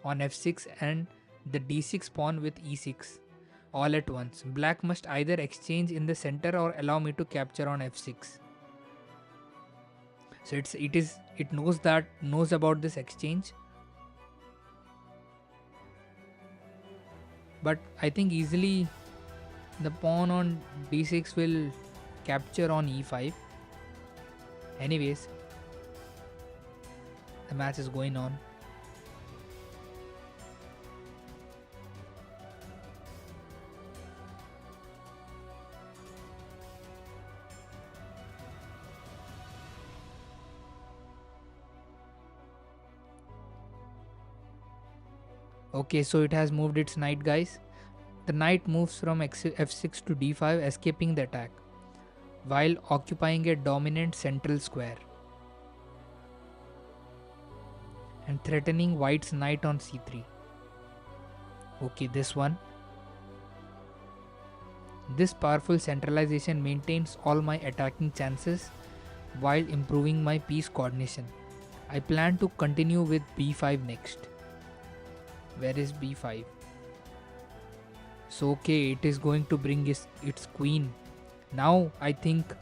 on f6 and the d6 pawn with e6 all at once. Black must either exchange in the center or allow me to capture on f6. So it knows about this exchange. But I think easily the pawn on d6 will capture on e5. Anyways, the match is going on. Okay, so it has moved its knight, guys. The knight moves from f6 to d5, escaping the attack, while occupying a dominant central square and threatening white's knight on c3. Okay, this one. This powerful centralization maintains all my attacking chances while improving my piece coordination. I plan to continue with b5 next. Where is b5? So okay, it is going to bring its queen. Now I think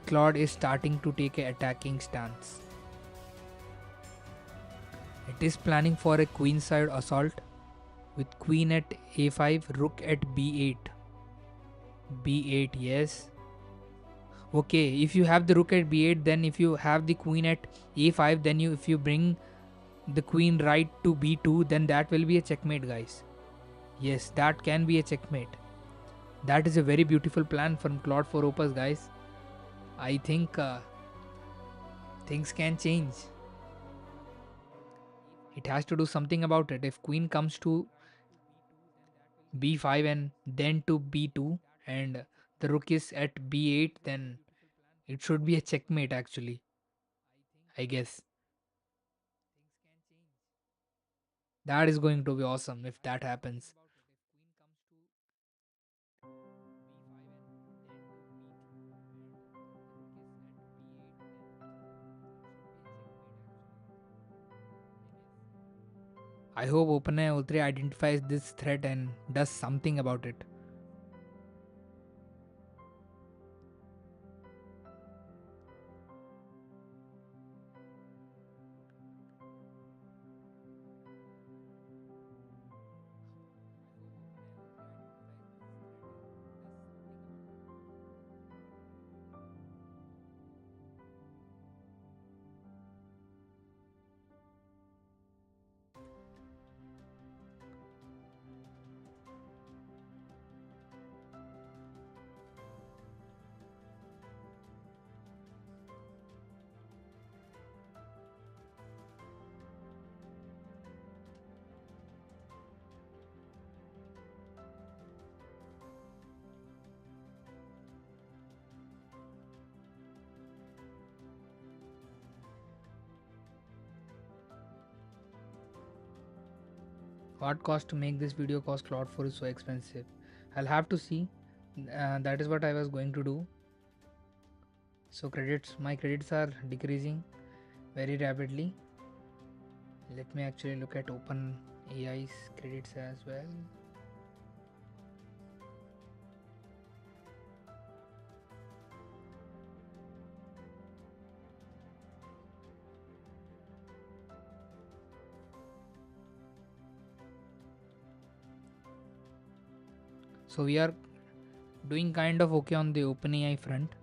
Claude is starting to take an attacking stance. It is planning for a queenside assault with queen at a5, rook at b8. b8, yes. Okay, if you have the rook at b8, then if you have the queen at a5, then if you bring the queen right to b2, then that will be a checkmate, guys. Yes, that can be a checkmate. That is a very beautiful plan from Claude for Opus, guys. I think things can change. It has to do something about it. If queen comes to b5 and then to b2 and the rook is at b8, then it should be a checkmate actually, I guess. That is going to be awesome if that happens. I hope OpenAI O3 identifies this threat and does something about it. What cost to make this video cost Claude 4 is so expensive? I'll have to see. That is what I was going to do. So my credits are decreasing very rapidly. Let me actually look at OpenAI's credits as well. So we are doing kind of okay on the OpenAI front.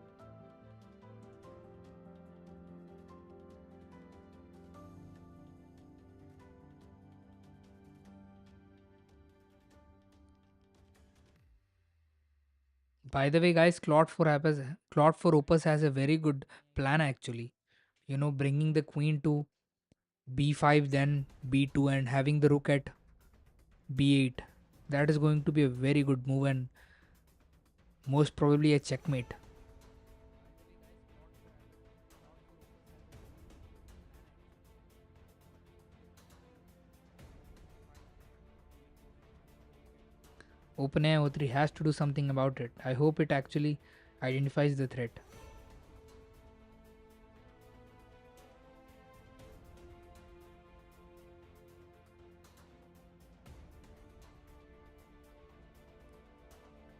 By the way, guys, Claude 4 Opus has a very good plan actually. You know, bringing the queen to b5, then b2, and having the rook at b8. That is going to be a very good move and most probably a checkmate. OpenAI O3 has to do something about it. I hope it actually identifies the threat.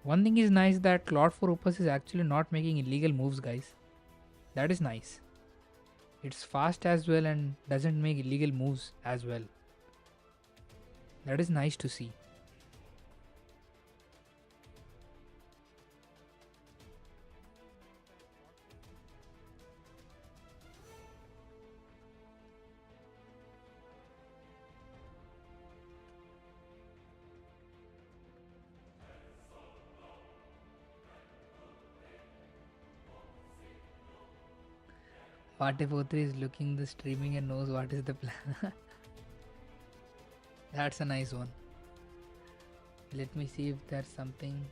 One thing is nice that Claude for Opus is actually not making illegal moves, guys. That is nice. It's fast as well and doesn't make illegal moves as well. That is nice to see. What if O3 is looking the streaming and knows what is the plan? That's a nice one. Let me see if there's something.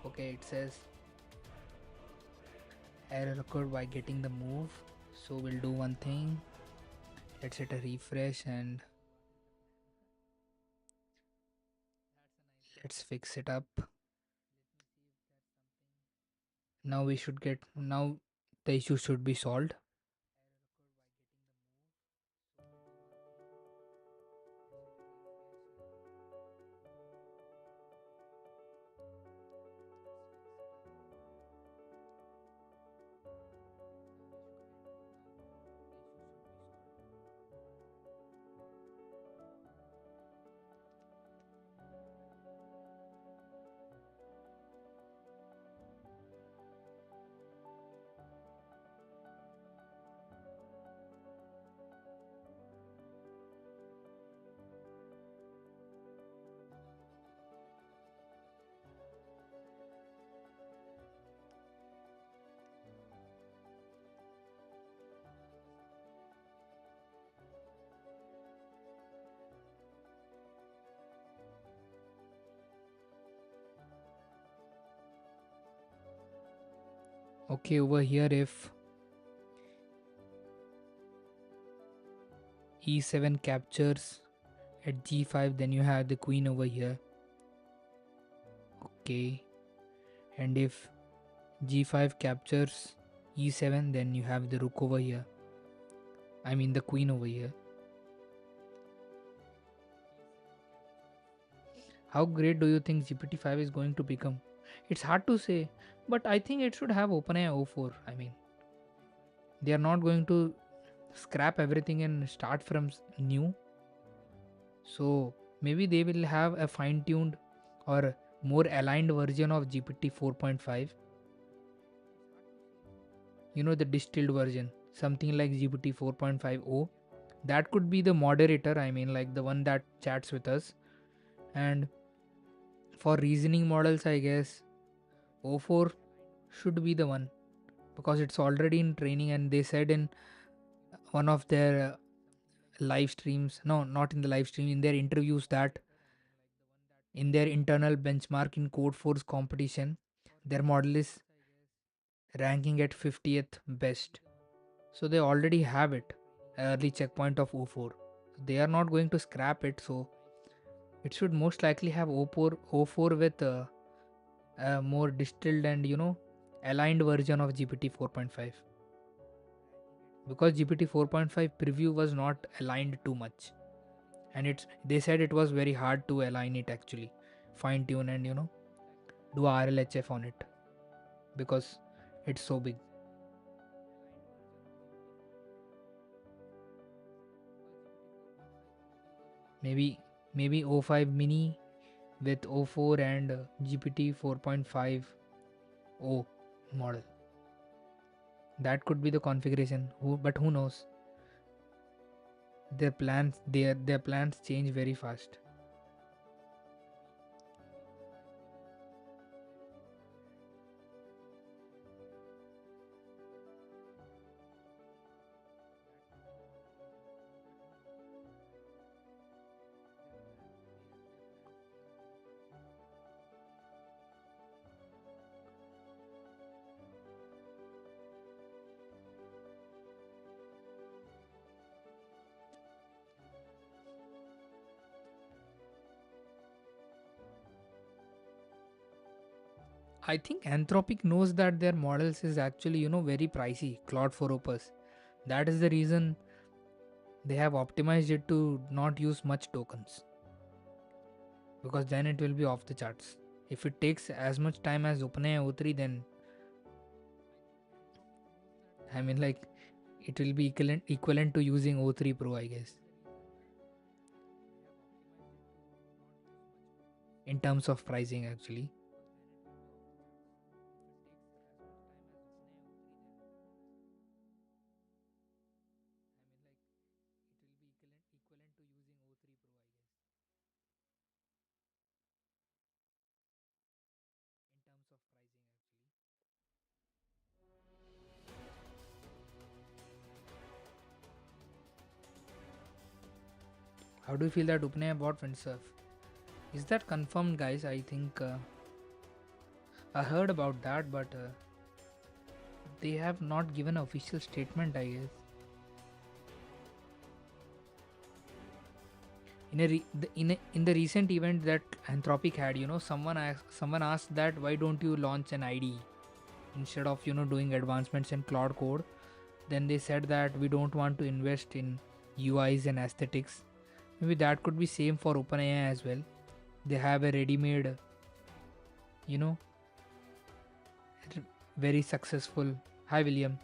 Okay, it says error occurred by getting the move. So we'll do one thing. Let's hit a refresh and let's fix it up. Now we should get now the issue should be solved. Okay, over here if e7 captures at g5, then you have the queen over here. Okay, and if g5 captures e7, then you have the rook over here. I mean the queen over here. How great do you think GPT-5 is going to become? It's hard to say, but I think it should have OpenAI O4. I mean, they are not going to scrap everything and start from new. So maybe they will have a fine-tuned or more aligned version of GPT 4.5. You know, the distilled version, something like GPT 4.50. That could be the moderator. I mean, like the one that chats with us. And for reasoning models, I guess O4 should be the one because it's already in training. And they said in one of their live streams, no, not in the live stream, in their interviews, that in their internal benchmark in Code Force competition, their model is ranking at 50th best. So they already have it, early checkpoint of O4. They are not going to scrap it, so it should most likely have O4 with a more distilled and aligned version of GPT 4.5, because GPT 4.5 preview was not aligned too much, and they said it was very hard to align it actually, fine tune and do RLHF on it because it's so big. Maybe O5 mini with O4 and GPT 4.5 O model. That could be the configuration. But who knows? Their plans change very fast. I think Anthropic knows that their models is actually very pricey. Claude for Opus. That is the reason they have optimized it to not use much tokens, because then it will be off the charts. If it takes as much time as OpenAI O3, then I mean, like, it will be equivalent to using O3 Pro, I guess, in terms of pricing actually. How do you feel that OpenAI bought Windsurf? Is that confirmed, guys? I think I heard about that, but they have not given an official statement, I guess. In the recent event that Anthropic had, someone asked that why don't you launch an IDE instead of doing advancements in Claude code. Then they said that we don't want to invest in UIs and aesthetics. Maybe that could be same for OpenAI as well. They have a ready-made, you know, r- very successful. Hi William.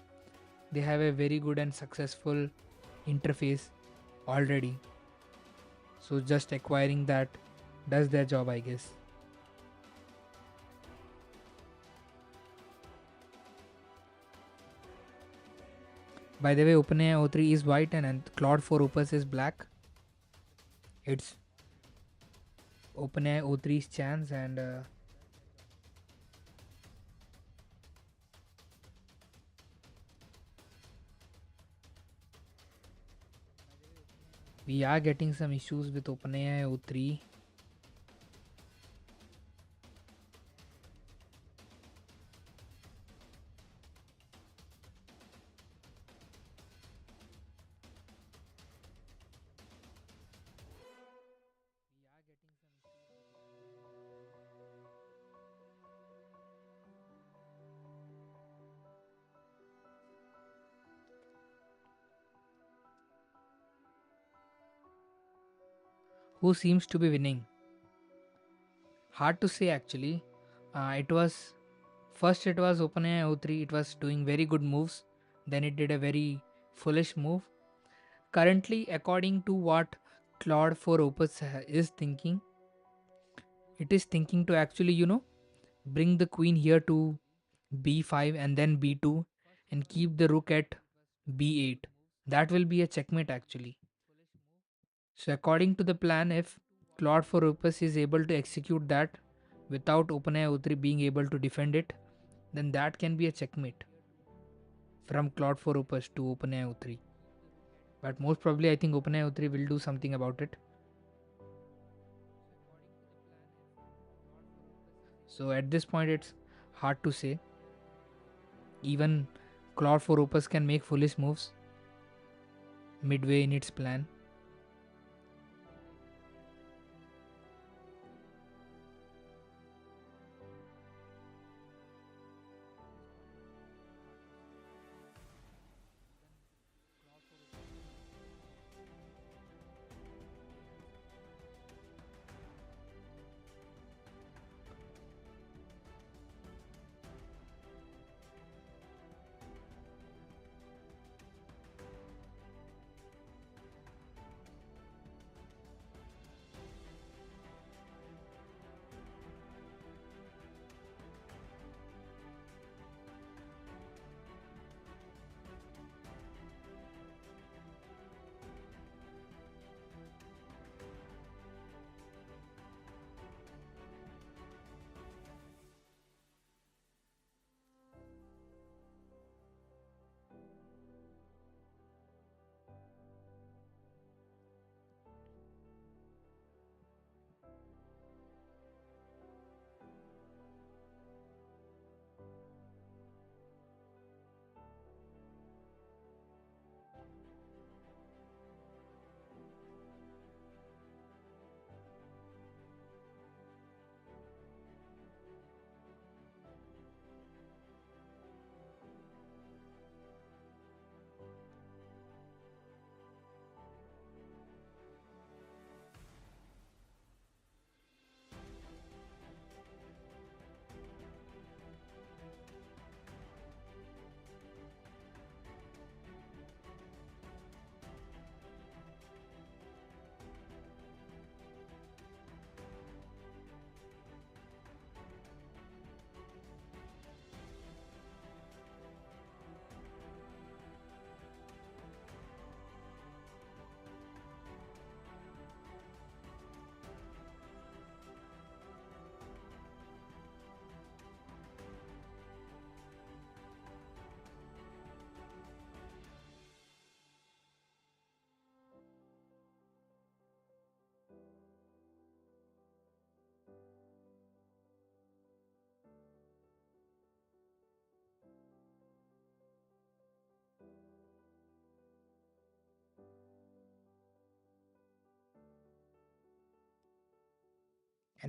They have a very good and successful interface already. So just acquiring that does their job, I guess. By the way, OpenAI O3 is white and Claude 4 Opus is black. It's OpenAI O3's chance and we are getting some issues with OpenAI O3. Who seems to be winning? Hard to say actually. It was first it was OpenAI O3. It was doing very good moves. Then it did a very foolish move. Currently, according to what Claude 4 Opus is thinking, it is thinking to actually bring the queen here to b5 and then b2 and keep the rook at b8. That will be a checkmate actually. So according to the plan, if Claude 4 Opus is able to execute that without OpenAI O3 being able to defend it, then that can be a checkmate from Claude 4 Opus to OpenAI O3. But most probably, I think OpenAI O3 will do something about it. So at this point, it's hard to say. Even Claude 4 Opus can make foolish moves midway in its plan.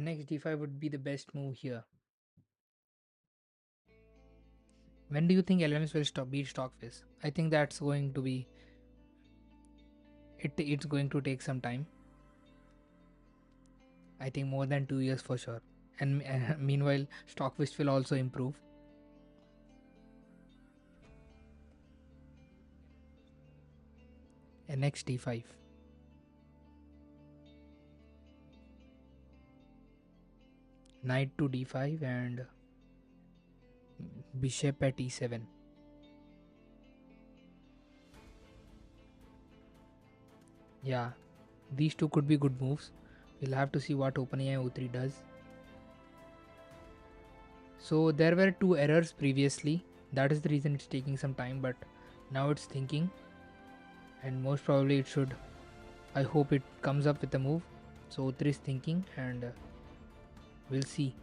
next d5 would be the best move here. When do you think LLMs will stop beat Stockfish? I think that's going to be it's going to take some time. I think more than 2 years for sure. And meanwhile, Stockfish will also improve. And next d5. Knight to d5 and bishop at e7. Yeah, these two could be good moves. We'll have to see what OpenAI O3 does. So there were two errors previously. That is the reason it's taking some time, but now it's thinking, and most probably it should. I hope it comes up with a move. So O3 is thinking, and we'll see.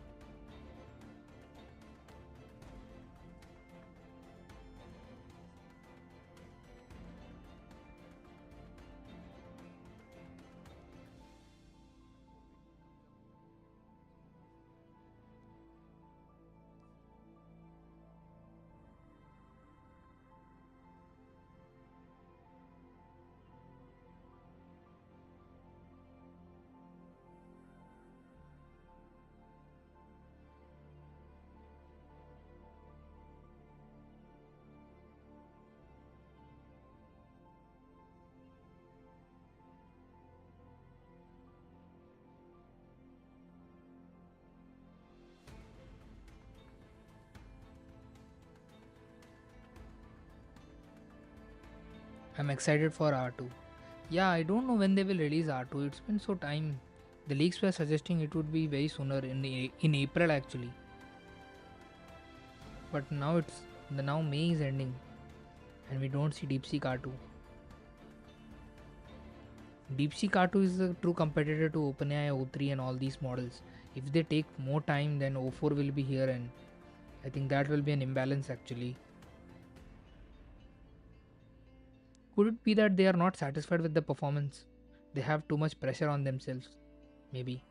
I'm excited for R2. Yeah, I don't know when they will release R2. It's been so time. The leaks were suggesting it would be very sooner in April actually. But now now May is ending and we don't see DeepSeek R2. DeepSeek R2 is a true competitor to OpenAI O3 and all these models. If they take more time, then O4 will be here, and I think that will be an imbalance actually. Could it be that they are not satisfied with the performance? They have too much pressure on themselves, maybe.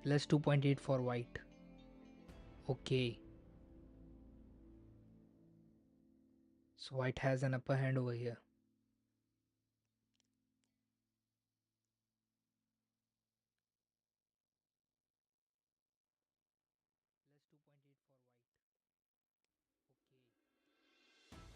Plus 2.8 for white. Okay. So white has an upper hand over here. Plus 2.8 for white.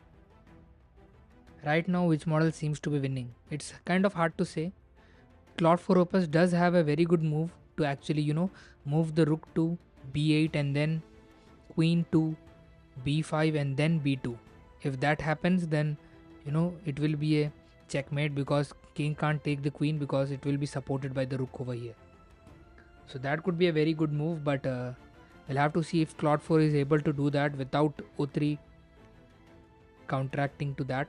Okay. Right now, which model seems to be winning? It's kind of hard to say. Claude for Opus does have a very good move to actually, move the rook to b8 and then queen to b5 and then b2. If that happens, then it will be a checkmate because king can't take the queen because it will be supported by the rook over here. So that could be a very good move, but we'll have to see if Claude 4 is able to do that without O3 counteracting to that.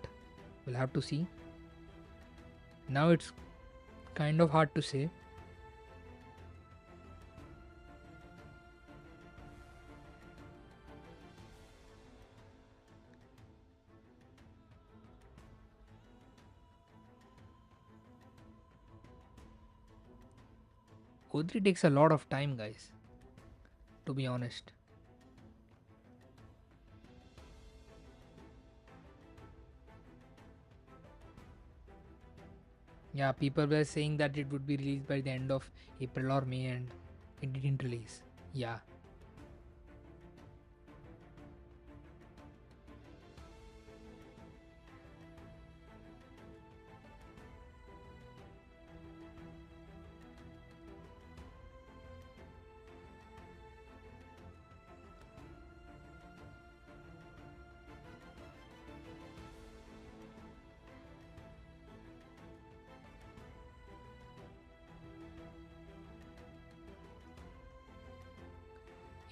We'll have to see. Now it's kind of hard to say. O3 takes a lot of time, guys, to be honest. Yeah, people were saying that it would be released by the end of April or May, and it didn't release. Yeah.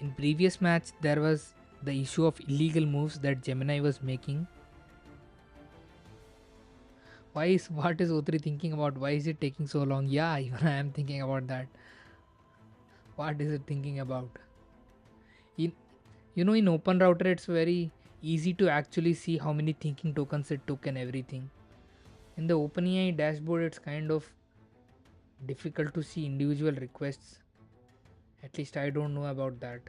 In previous match there was the issue of illegal moves that Gemini was making. What is O3 thinking about? Why is it taking so long? Yeah, even I am thinking about that. What is it thinking about? In in open router it's very easy to actually see how many thinking tokens it took and everything. In the OpenAI dashboard it's kind of difficult to see individual requests. At least I don't know about that.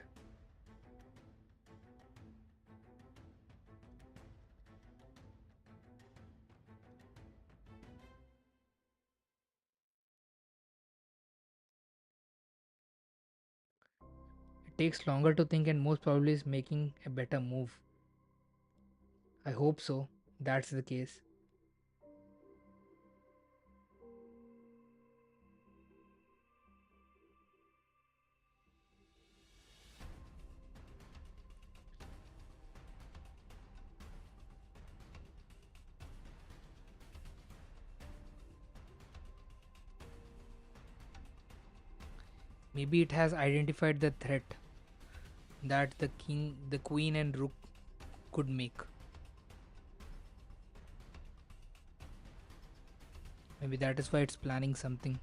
It takes longer to think and most probably is making a better move. I hope so. That's the case. Maybe it has identified the threat that the queen and rook could make. Maybe that is why it's planning something.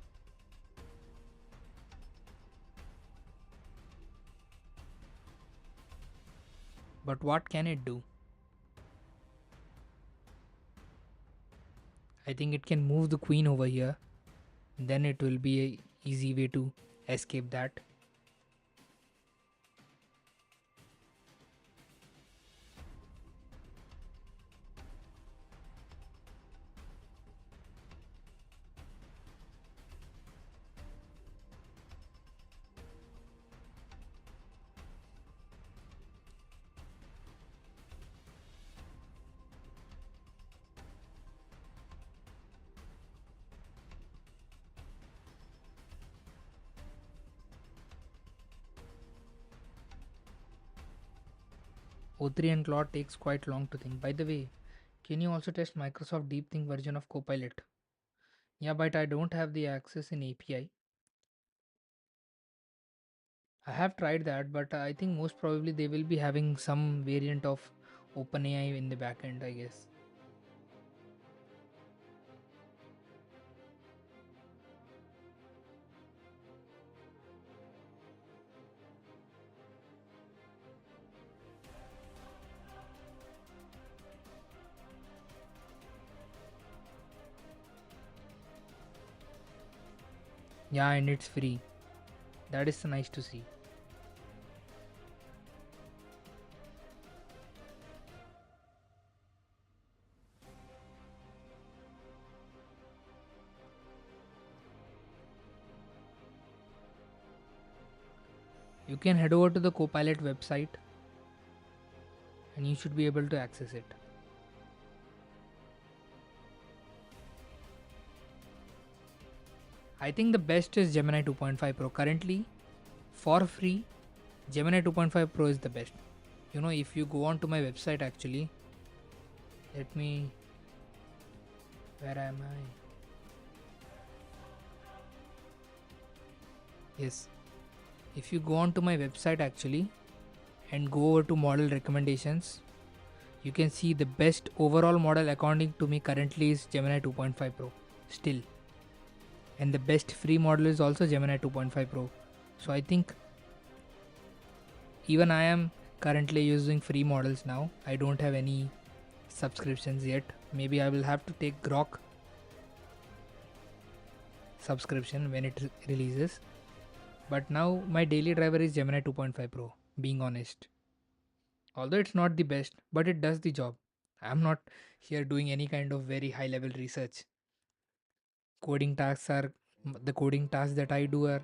But what can it do? I think it can move the queen over here. Then it will be a easy way to escape that. O3 and Claude takes quite long to think. By the way, can you also test Microsoft DeepThink version of Copilot? Yeah, but I don't have the access in API. I have tried that, but I think most probably they will be having some variant of OpenAI in the backend, I guess. Yeah, and it's free. That is nice to see. You can head over to the Copilot website and you should be able to access it. I think the best is Gemini 2.5 Pro. Currently, for free, Gemini 2.5 Pro is the best. If you go on to my website actually, let me. Where am I? Yes. If you go on to my website actually and go over to model recommendations, you can see the best overall model according to me currently is Gemini 2.5 Pro. Still. And the best free model is also Gemini 2.5 Pro. So I think even I am currently using free models now. I don't have any subscriptions yet. Maybe I will have to take Grok subscription when it releases. But now my daily driver is Gemini 2.5 Pro, being honest. Although it's not the best, but it does the job. I'm not here doing any kind of very high level research. Coding tasks are the coding tasks that I do are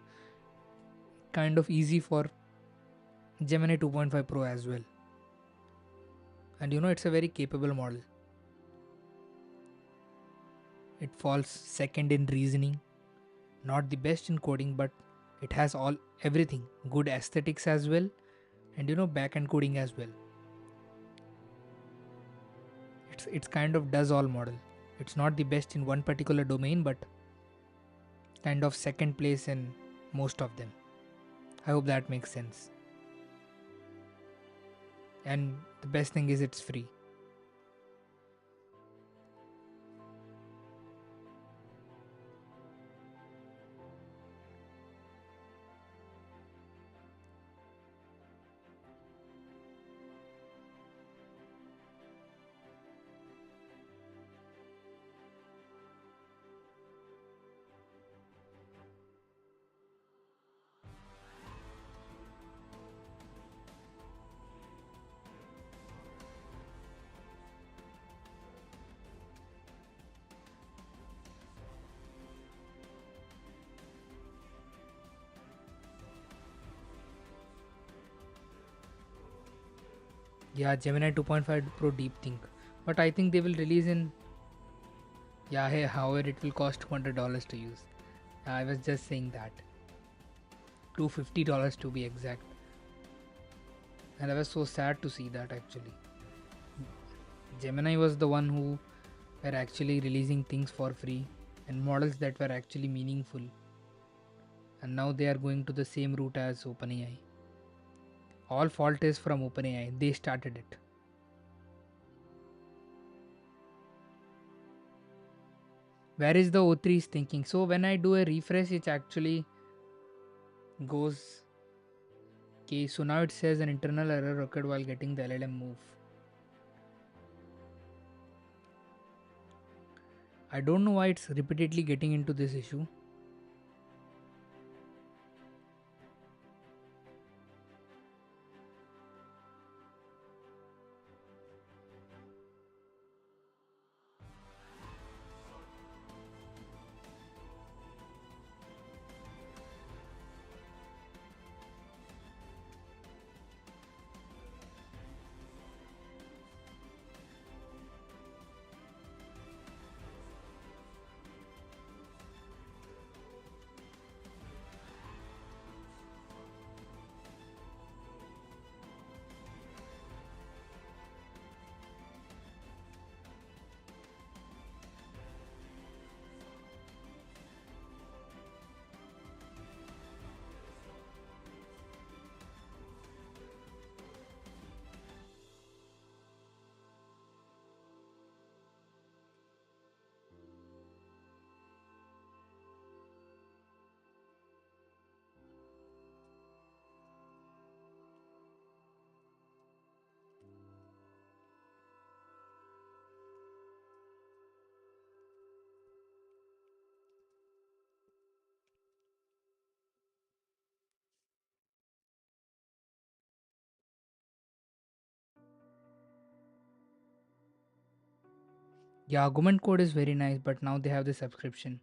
kind of easy for Gemini 2.5 Pro as well. And it's a very capable model. It falls second in reasoning, not the best in coding, but it has everything, good aesthetics as well, and back end coding as well. It's kind of does all model. It's not the best in one particular domain, but kind of second place in most of them. I hope that makes sense. And the best thing is it's free. Yeah, Gemini 2.5 Pro Deep Think. But I think they will release in. Yeah, hey, however, it will cost $200 to use. I was just saying that. $250 to be exact. And I was so sad to see that actually. Gemini was the one who were actually releasing things for free and models that were actually meaningful. And now they are going to the same route as OpenAI. All fault is from OpenAI. They started it. Where is the O3 is thinking? So when I do a refresh, it actually goes. Okay, so now it says an internal error occurred while getting the LLM move. I don't know why it's repeatedly getting into this issue. Yeah, argument code is very nice, but now they have the subscription.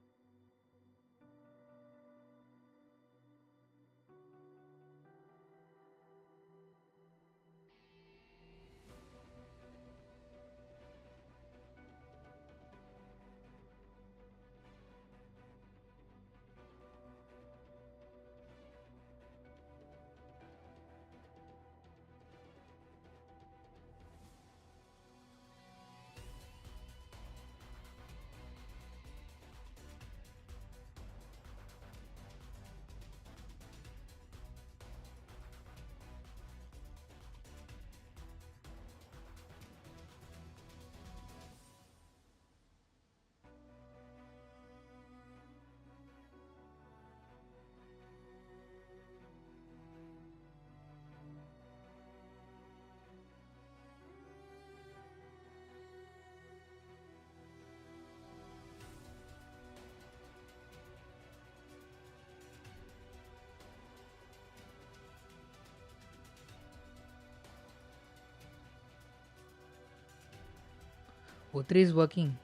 O3 is working.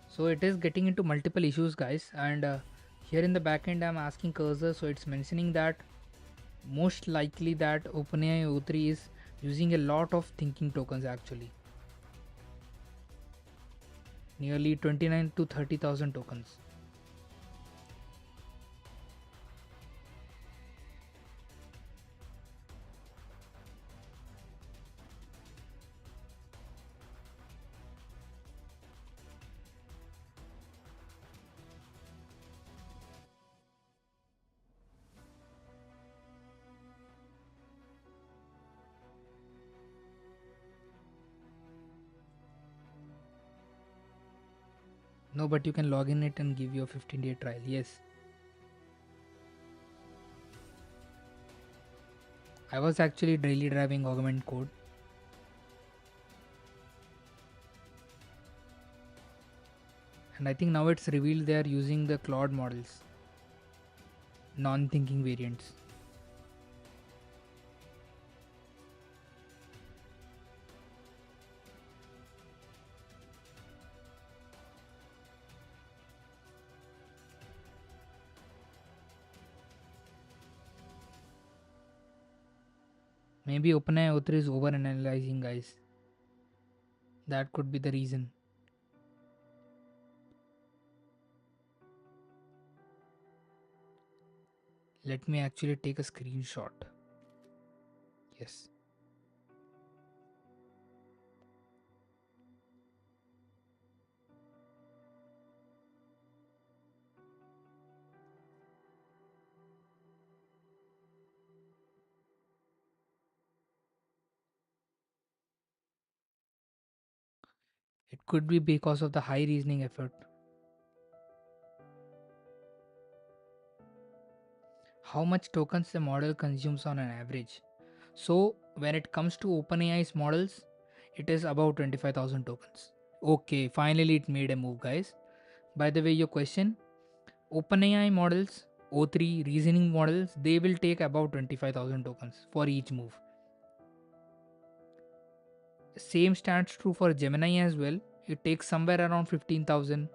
So it is getting into multiple issues, guys. And here in the backend, I'm asking cursor. So it's mentioning that most likely that OpenAI O3 is using a lot of thinking tokens actually. Nearly 29 to 30,000 tokens. No, but you can log in it and give you a 15-day trial. Yes. I was actually daily driving augment code, and I think now it's revealed they are using the Claude models, non-thinking variants. Maybe OpenAI author is over analyzing, guys. That could be the reason. Let me actually take a screenshot. Yes. It could be because of the high reasoning effort. How much tokens the model consumes on an average? So, when it comes to OpenAI's models, it is about 25,000 tokens. Okay, finally it made a move, guys. By the way, your question, OpenAI models, O3 reasoning models, they will take about 25,000 tokens for each move. Same stands true for Gemini as well. It takes somewhere around 15,000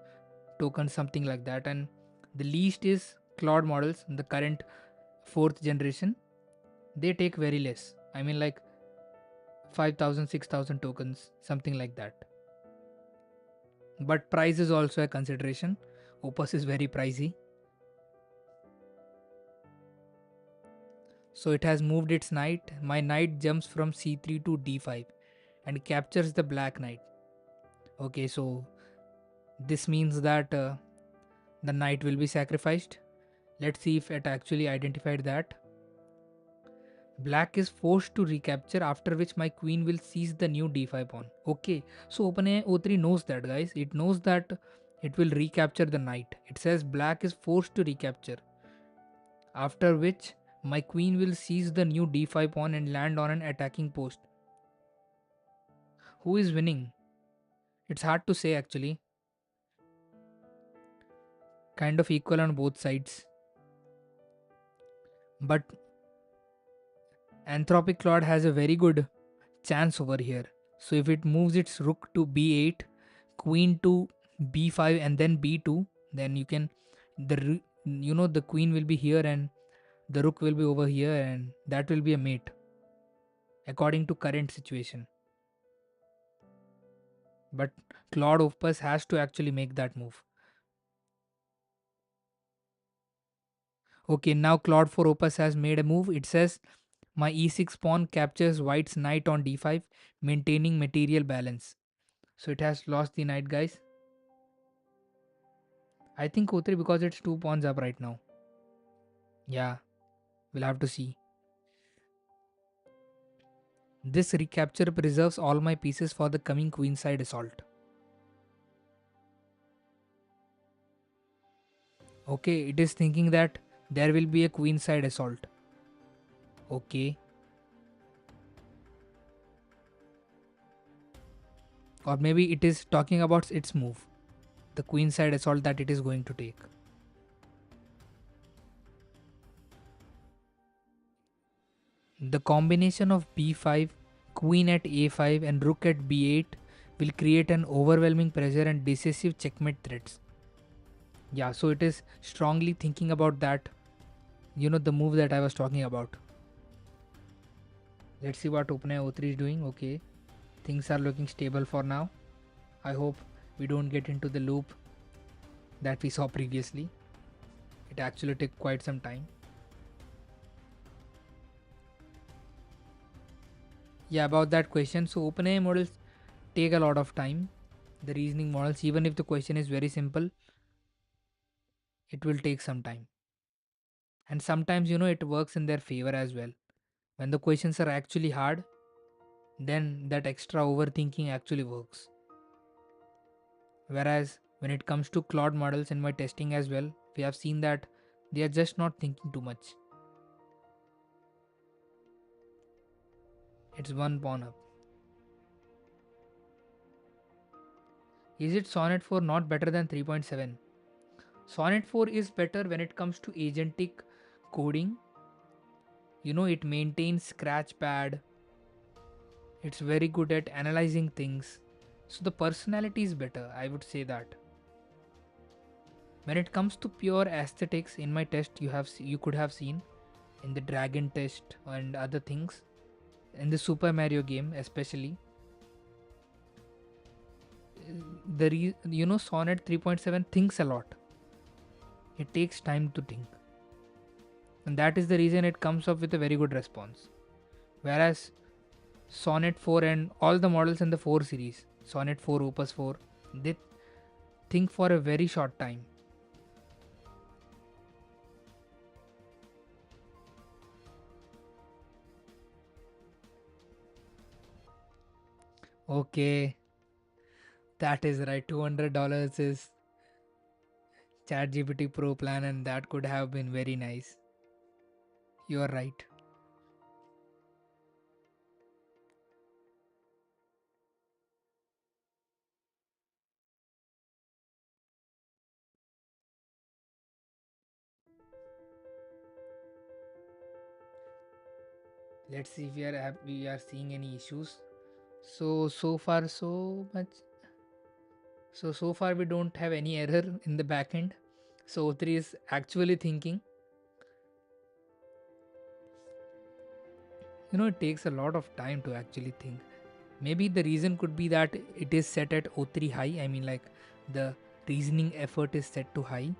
tokens, something like that. And the least is Claude models, the current fourth generation. They take very less. I mean, like 5,000, 6,000 tokens, something like that. But price is also a consideration. Opus is very pricey. So it has moved its knight. My knight jumps from c3 to d5 and captures the black knight. Okay, so this means that the knight will be sacrificed. Let's see if it actually identified that. Black is forced to recapture, after which my queen will seize the new d5 pawn. Okay, so OpenAI O3 knows that, guys. It knows that it will recapture the knight. It says black is forced to recapture, after which my queen will seize the new d5 pawn and land on an attacking post. Who is winning? It's hard to say actually. Kind of equal on both sides. But Anthropic Claude has a very good chance over here. So if it moves its rook to b8, queen to b5 and then b2, then you can the queen will be here and the rook will be over here, and that will be a mate according to current situation. But Claude Opus has to actually make that move. Okay, now Claude for Opus has made a move. It says my e6 pawn captures white's knight on d5, maintaining material balance. So it has lost the knight, guys. I think O3 because it's two pawns up right now. Yeah, we'll have to see. This recapture preserves all my pieces for the coming queenside assault. Okay, it is thinking that there will be a queenside assault. Okay. Or maybe it is talking about its move, the queenside assault that it is going to take. The combination of b5, queen at a5, and rook at b8 will create an overwhelming pressure and decisive checkmate threats. Yeah, so it is strongly thinking about that, the move that I was talking about. Let's see what OpenAI O3 is doing. Okay, things are looking stable for now. I hope we don't get into the loop that we saw previously. It actually took quite some time. Yeah, about that question. So OpenAI models take a lot of time. The reasoning models, even if the question is very simple, it will take some time. And sometimes, it works in their favor as well. When the questions are actually hard, then that extra overthinking actually works. Whereas When it comes to Claude models in my testing as well, we have seen that they are just not thinking too much. It's one pawn up. Is it Sonnet 4 not better than 3.7? Sonnet 4 is better when it comes to agentic coding. It maintains scratchpad. It's very good at analyzing things. So the personality is better, I would say that. When it comes to pure aesthetics, in my test you could have seen in the dragon test and other things, in the Super Mario game especially, Sonnet 3.7 thinks a lot. It takes time to think, and that is the reason it comes up with a very good response. Whereas Sonnet 4 and all the models in the 4 series, Sonnet 4, Opus 4, they think for a very short time. Okay, that is right. $200 is ChatGPT Pro plan, and that could have been very nice. You are right. Let's see if we are seeing any issues. So far so much. So far we don't have any error in the backend. So O3 is actually thinking. It takes a lot of time to actually think. Maybe the reason could be that it is set at O3 high. I mean, like the reasoning effort is set to high.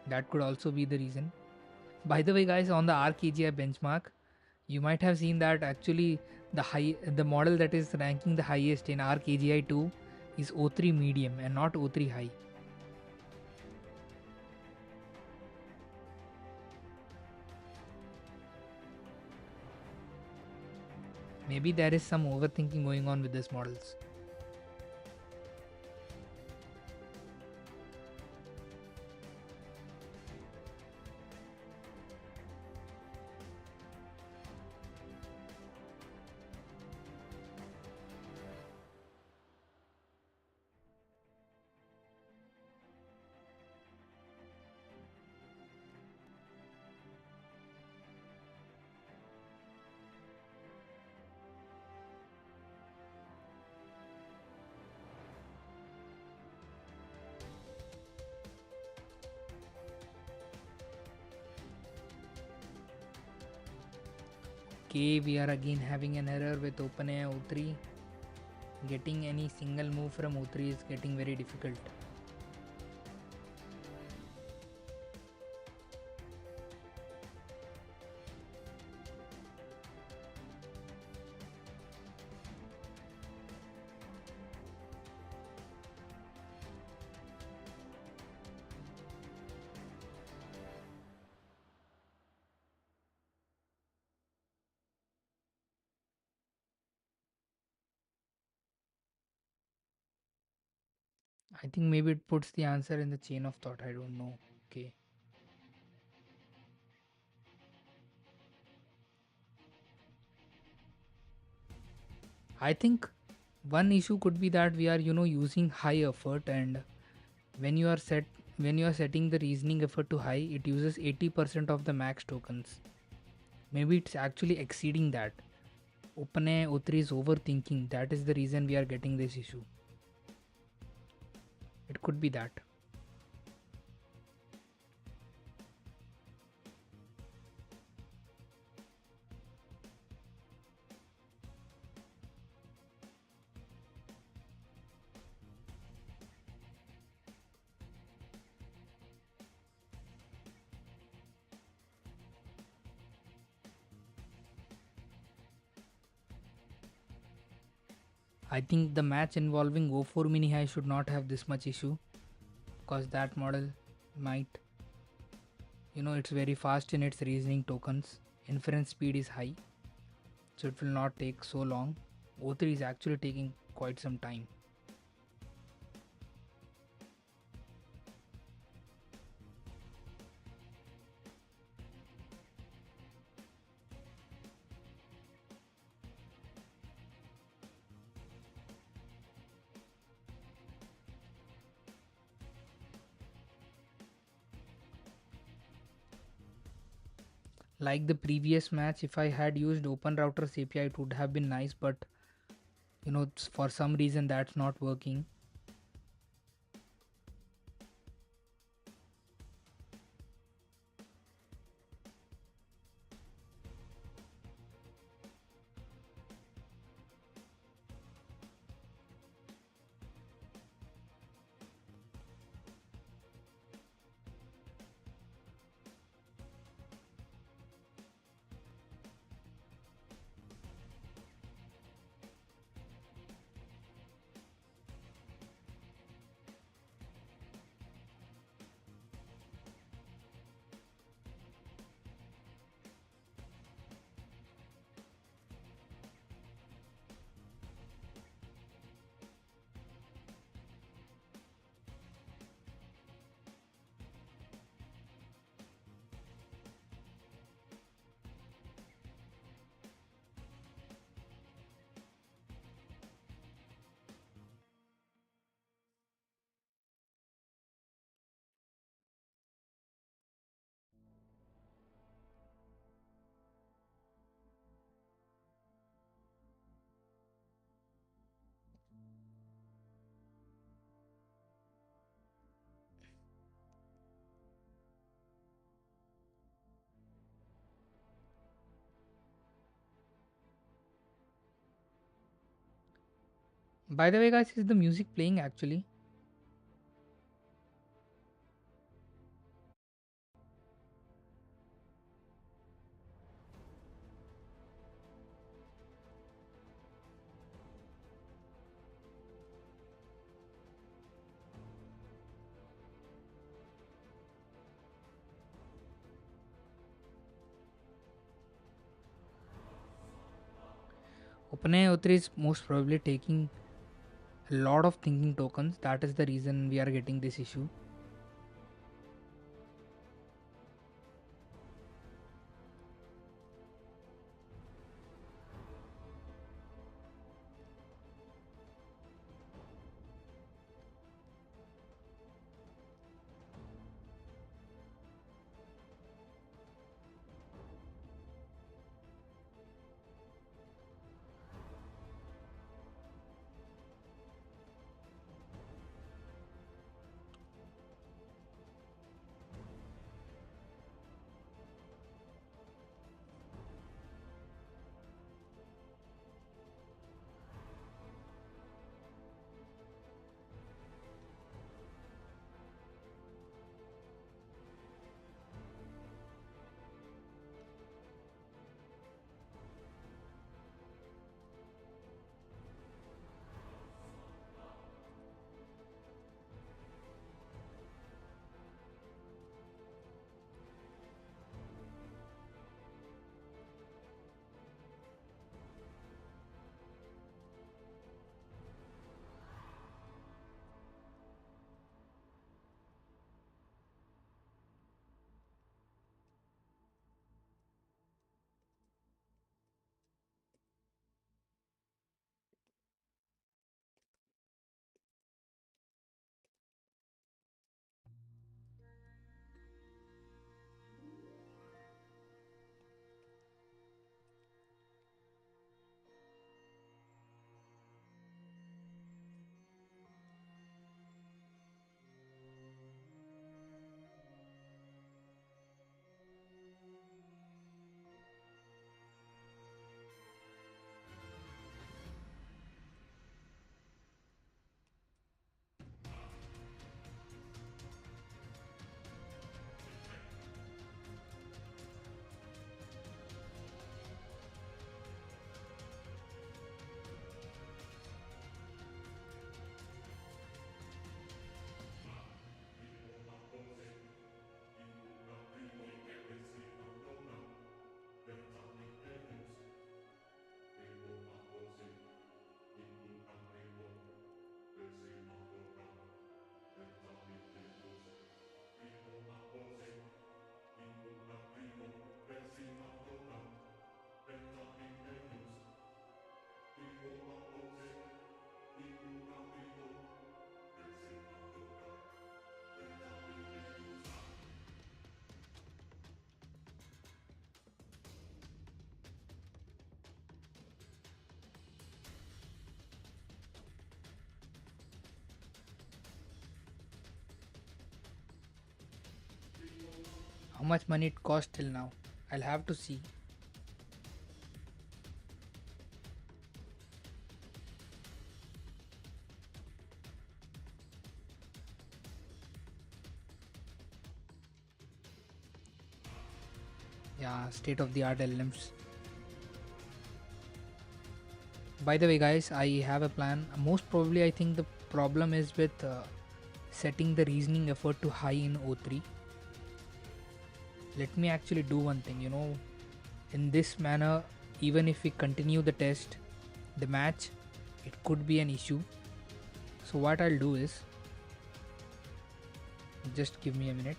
That could also be the reason. By the way, guys, on the RKGI benchmark, you might have seen that actually the model that is ranking the highest in RKGI 2 is O3 medium and not O3 high. Maybe there is some overthinking going on with these models. Okay, we are again having an error with OpenAI O3. Getting any single move from O3 is getting very difficult. I think maybe it puts the answer in the chain of thought. I don't know. Okay. I think one issue could be that we are using high effort, and when you are setting the reasoning effort to high, it uses 80% of the max tokens. Maybe it's actually exceeding that. OpenAI O3 is overthinking. That is the reason we are getting this issue. It could be that. I think the match involving O4 mini high should not have this much issue, because that model might, it's very fast in its reasoning tokens. Inference speed is high, so it will not take so long. O3 is actually taking quite some time. Like the previous match, if I had used open routers API, it would have been nice, but for some reason that's not working. By the way, guys, is the music playing actually? OpenAI 3 is most probably taking a lot of thinking tokens. That is the reason we are getting this issue. How much money it cost till now? I'll have to see. Yeah, state of the art LLMs. By the way, guys, I have a plan. Most probably, I think the problem is with setting the reasoning effort to high in O3. Let me actually do one thing. In this manner, even if we continue the test, the match, it could be an issue. So, what I'll do is just give me a minute.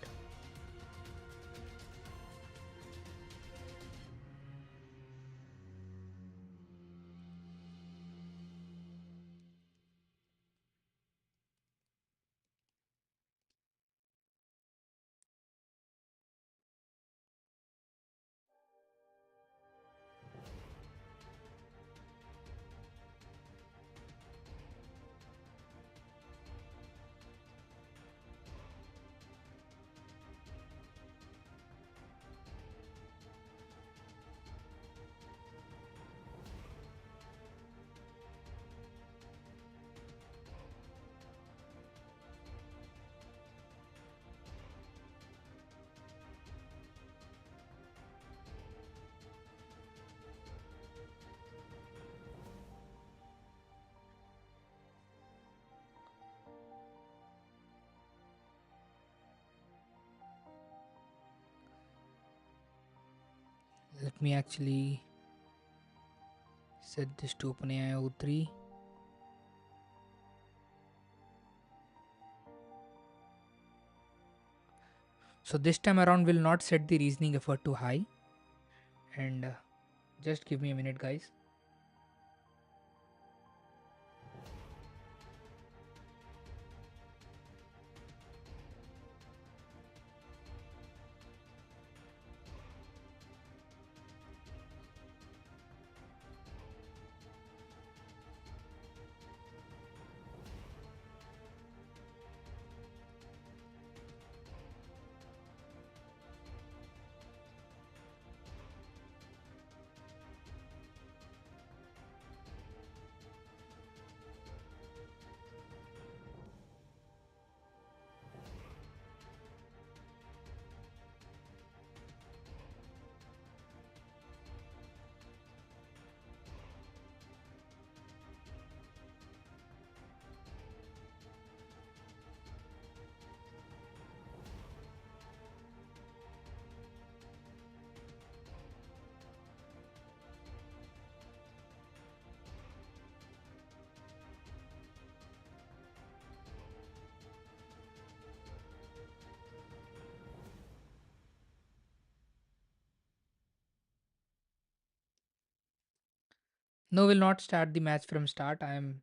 Let me actually set this to OpenAI O3. So this time around, we'll not set the reasoning effort to high. And just give me a minute, guys. No, we'll not start the match from start. I am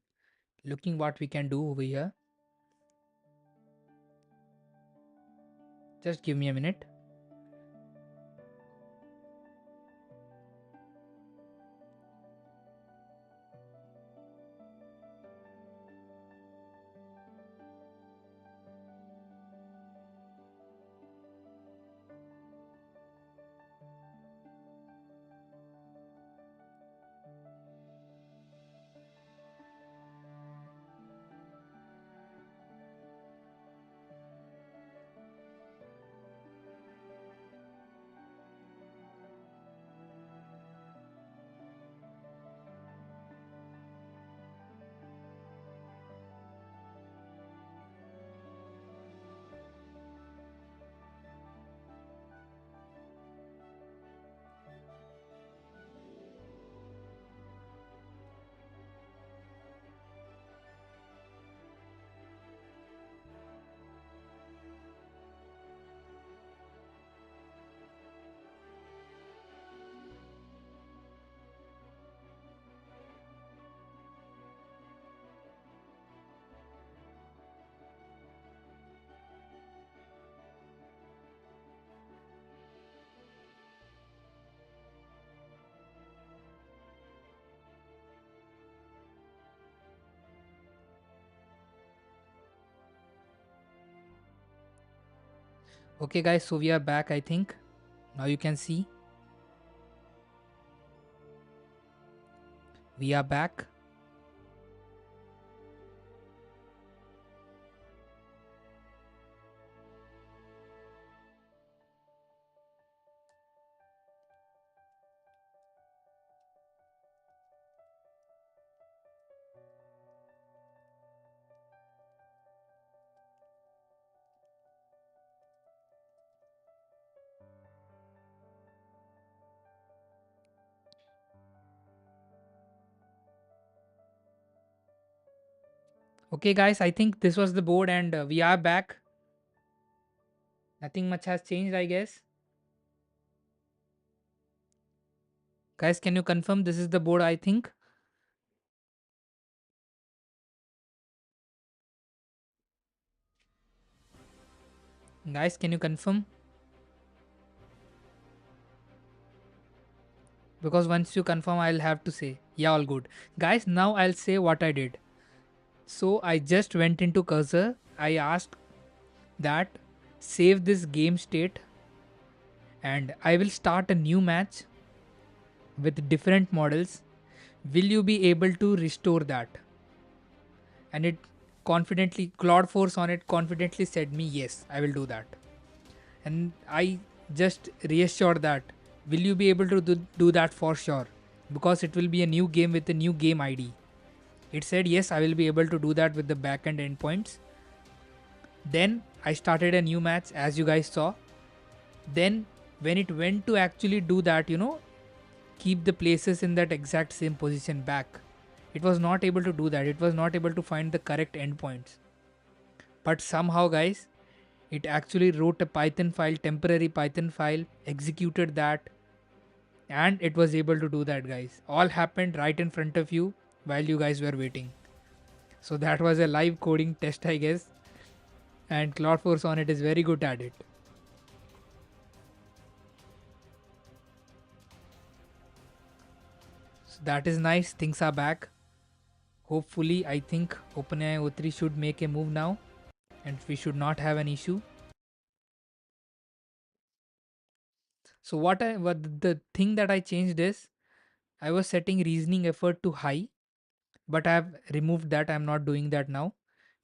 looking what we can do over here. Just give me a minute. Okay, guys, so we are back, I think. Now you can see. We are back. Okay, guys, I think this was the board and we are back. Nothing much has changed, I guess. Guys, can you confirm this is the board, I think? Guys, can you confirm? Because once you confirm, I'll have to say, yeah, all good. Guys, now I'll say what I did. So I just went into cursor. I asked that save this game state and I will start a new match with different models. Will you be able to restore that? And it confidently, Claude Force on it confidently said me, yes, I will do that. And I just reassured that, will you be able to do that for sure? Because it will be a new game with a new game ID. It said, yes, I will be able to do that with the backend endpoints. Then I started a new match as you guys saw. Then when it went to actually do that, keep the places in that exact same position back, it was not able to do that. It was not able to find the correct endpoints. But somehow, guys, it actually wrote a Python file, temporary Python file, executed that, and it was able to do that, guys. All happened right in front of you while you guys were waiting. So that was a live coding test, I guess. And CloudForce on it is very good at it. So that is nice. Things are back. Hopefully, I think OpenAI O3 should make a move now and we should not have an issue. So what the thing that I changed is I was setting reasoning effort to high, but I have removed that. I'm not doing that now.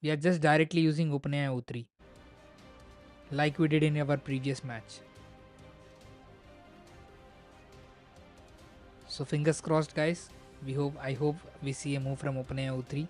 We are just directly using OpenAI O3 like we did in our previous match. So fingers crossed, guys. I hope we see a move from OpenAI O3.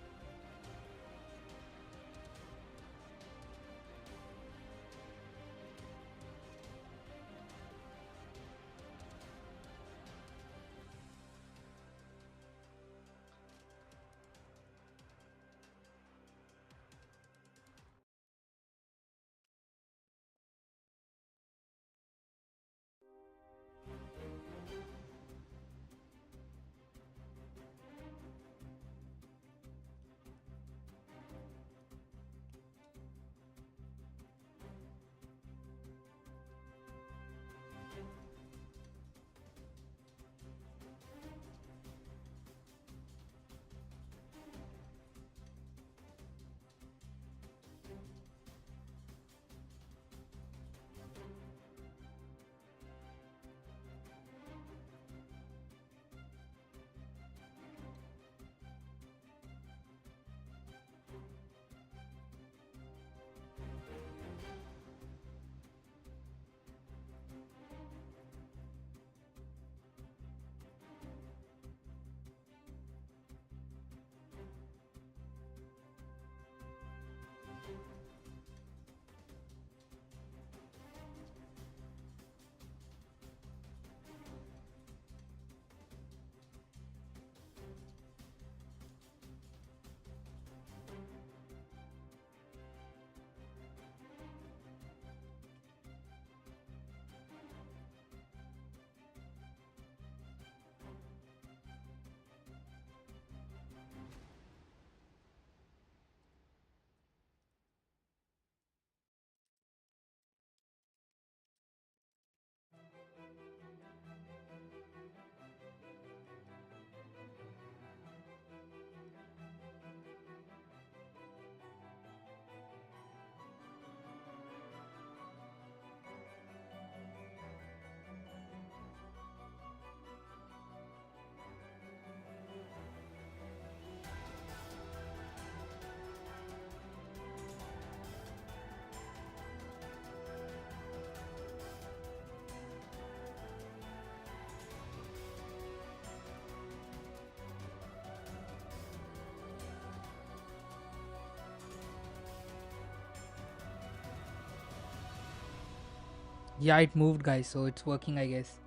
Yeah, it moved, guys, so it's working, I guess.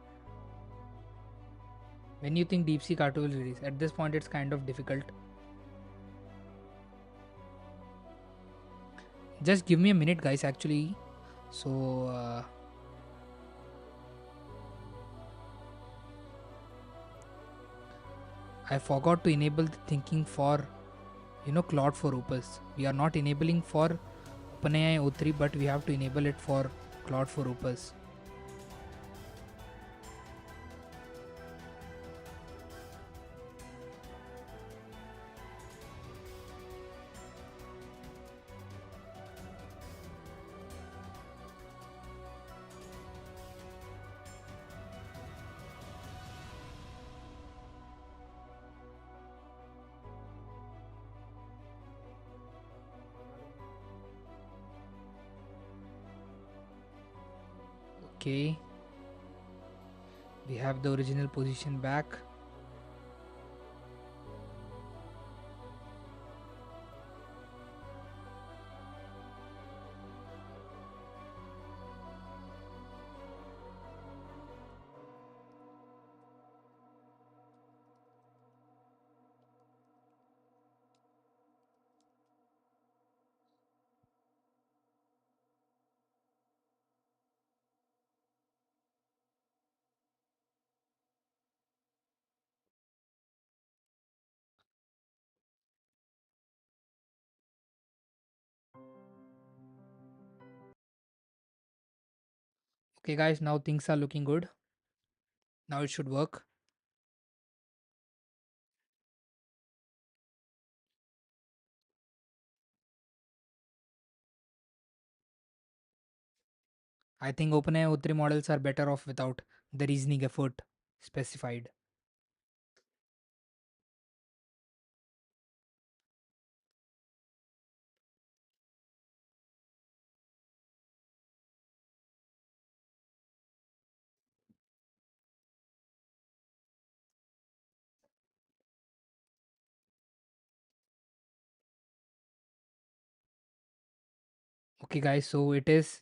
When you think DeepSeek R2 will release? At this point, it's kind of difficult. Just give me a minute, guys, actually. So, I forgot to enable the thinking for, Claude for Opus. We are not enabling for OpenAI O3, but we have to enable it for Claude for Opus. Okay, we have the original position back. Okay, guys, now things are looking good. Now it should work. I think OpenAI O3 models are better off without the reasoning effort specified. Okay, guys, so it is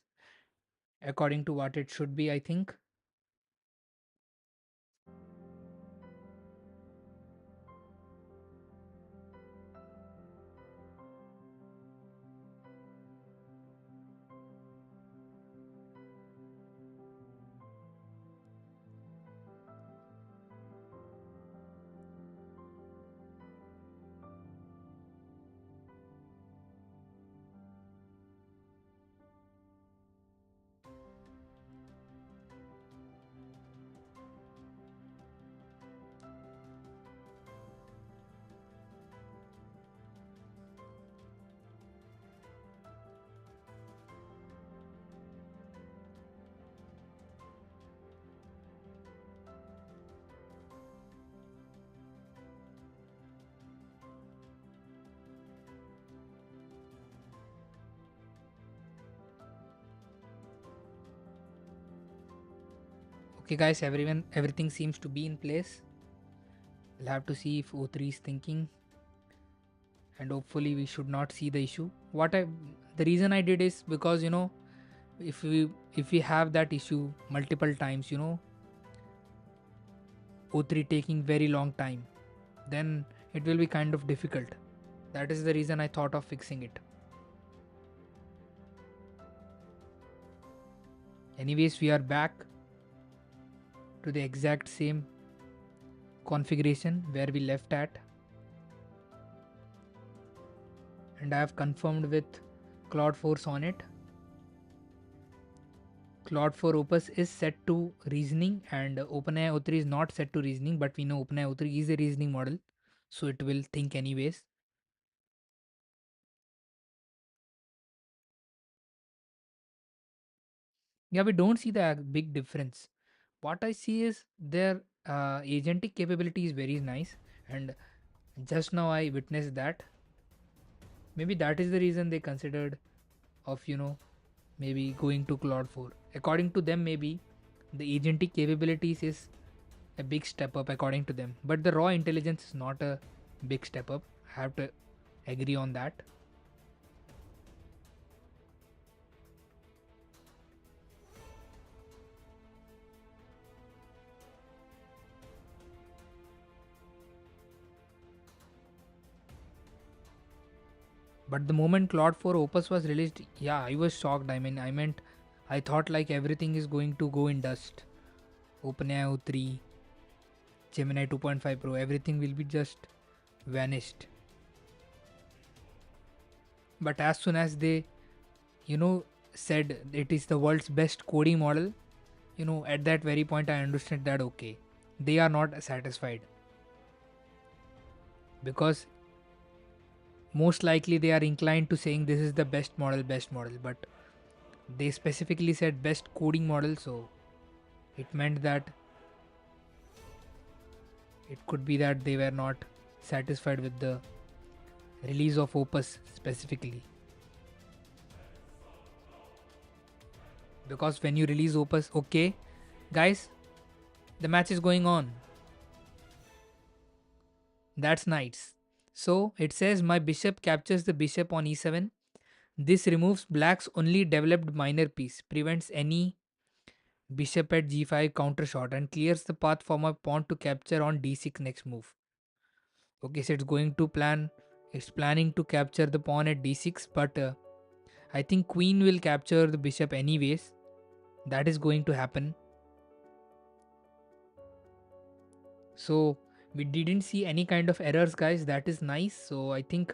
according to what it should be, I think. Okay, guys, everything seems to be in place. We'll have to see if O3 is thinking, and hopefully we should not see the issue. The reason I did is because if we have that issue multiple times, O3 taking very long time, then it will be kind of difficult. That is the reason I thought of fixing it. Anyways, we are back to the exact same configuration where we left at, and I have confirmed with Claude Force on it. Claude for Opus is set to reasoning, and OpenAI O3 is not set to reasoning, but we know OpenAI O3 is a reasoning model, so it will think anyways. Yeah, we don't see the big difference. What I see is their agentic capability is very nice, and just now I witnessed that. Maybe that is the reason they considered of maybe going to Claude 4. According to them, maybe the agentic capabilities is a big step up according to them, but the raw intelligence is not a big step up. I have to agree on that. But the moment Claude 4 Opus was released, yeah, I was shocked. I thought like everything is going to go in dust. OpenAI O3, Gemini 2.5 Pro, everything will be just vanished. But as soon as they, you know, said it is the world's best coding model, at that very point I understood that okay, they are not satisfied, because most likely they are inclined to saying this is the best model, but they specifically said best coding model, so it meant that it could be that they were not satisfied with the release of Opus specifically. Because when you release Opus, okay, guys, the match is going on. That's nice. So it says my bishop captures the bishop on e7. This removes black's only developed minor piece, prevents any bishop at g5 counter shot, and clears the path for my pawn to capture on d6 next move. Okay, so it's planning to capture the pawn at d6, but I think queen will capture the bishop anyways. That is going to happen. So we didn't see any kind of errors, guys. That is nice. So I think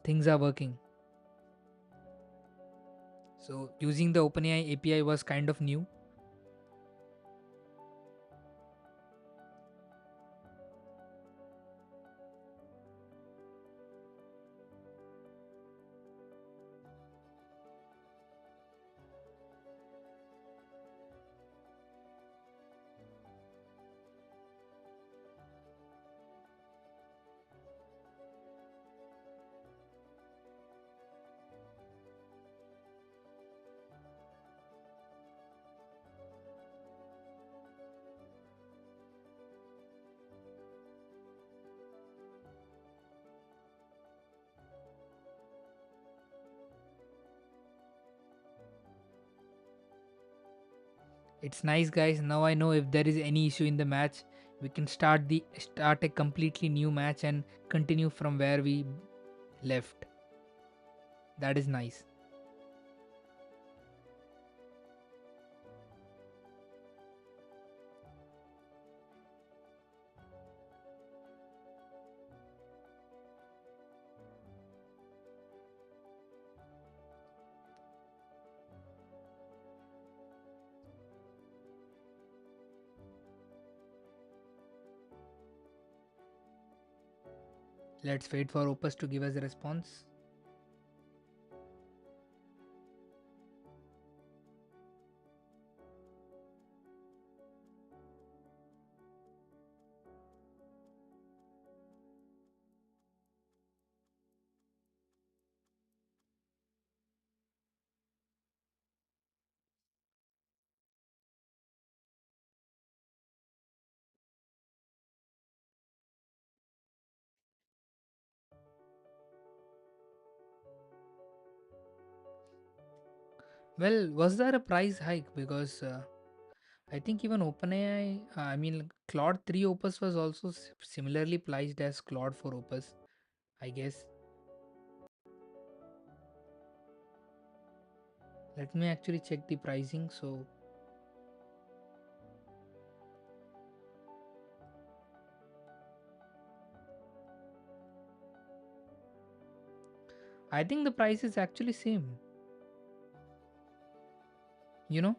things are working. So using the OpenAI API was kind of new. It's nice, guys. Now I know if there is any issue in the match, we can start a completely new match and continue from where we left. That is nice. Let's wait for Opus to give us a response. Well, was there a price hike? Because I think even OpenAI, Claude 3 Opus was also similarly priced as Claude 4 Opus, I guess. Let me actually check the pricing. So, I think the price is actually same. You know,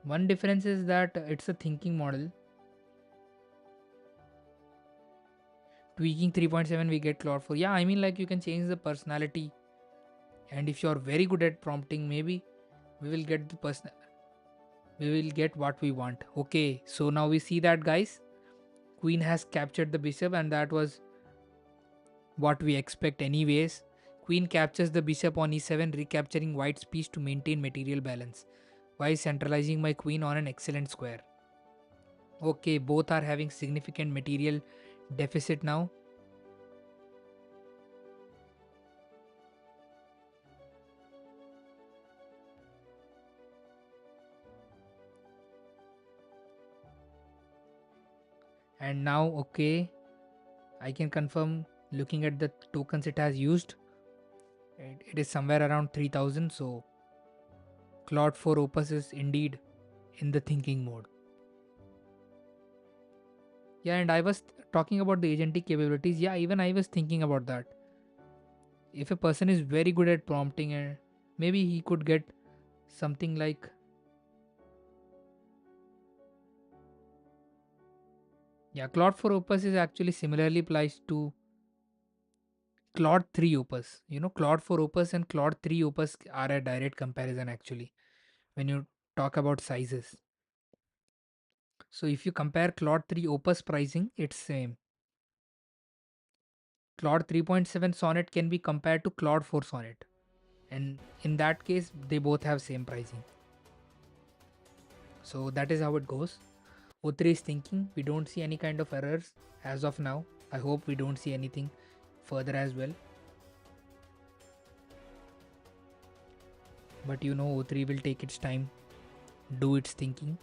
one difference is that it's a thinking model. Tweaking 3.7, we get Claude 4. Yeah, like you can change the personality, and if you're very good at prompting, maybe we will get the person. We will get what we want. Okay, so now we see that, guys. Queen has captured the bishop, and that was what we expect anyways. Queen captures the bishop on e7, recapturing white's piece to maintain material balance, while centralizing my queen on an excellent square. Okay, both are having significant material deficit now. And now, okay, I can confirm Looking at the tokens it has used, it is somewhere around 3000. So Claude 4 Opus is indeed in the thinking mode. Yeah, and I was talking about the agentic capabilities. Yeah, even I was thinking about that. If a person is very good at prompting, and maybe he could get something like, yeah, Claude 4 Opus is actually similarly applies to Claude 3 Opus. Claude 4 Opus and Claude 3 Opus are a direct comparison actually when you talk about sizes. So if you compare Claude 3 Opus pricing, it's same. Claude 3.7 Sonnet can be compared to Claude 4 Sonnet, and in that case they both have same pricing. So that is how it goes. O3 is thinking. We don't see any kind of errors as of now. I hope we don't see anything further as well. But O3 will take its time, do its thinking.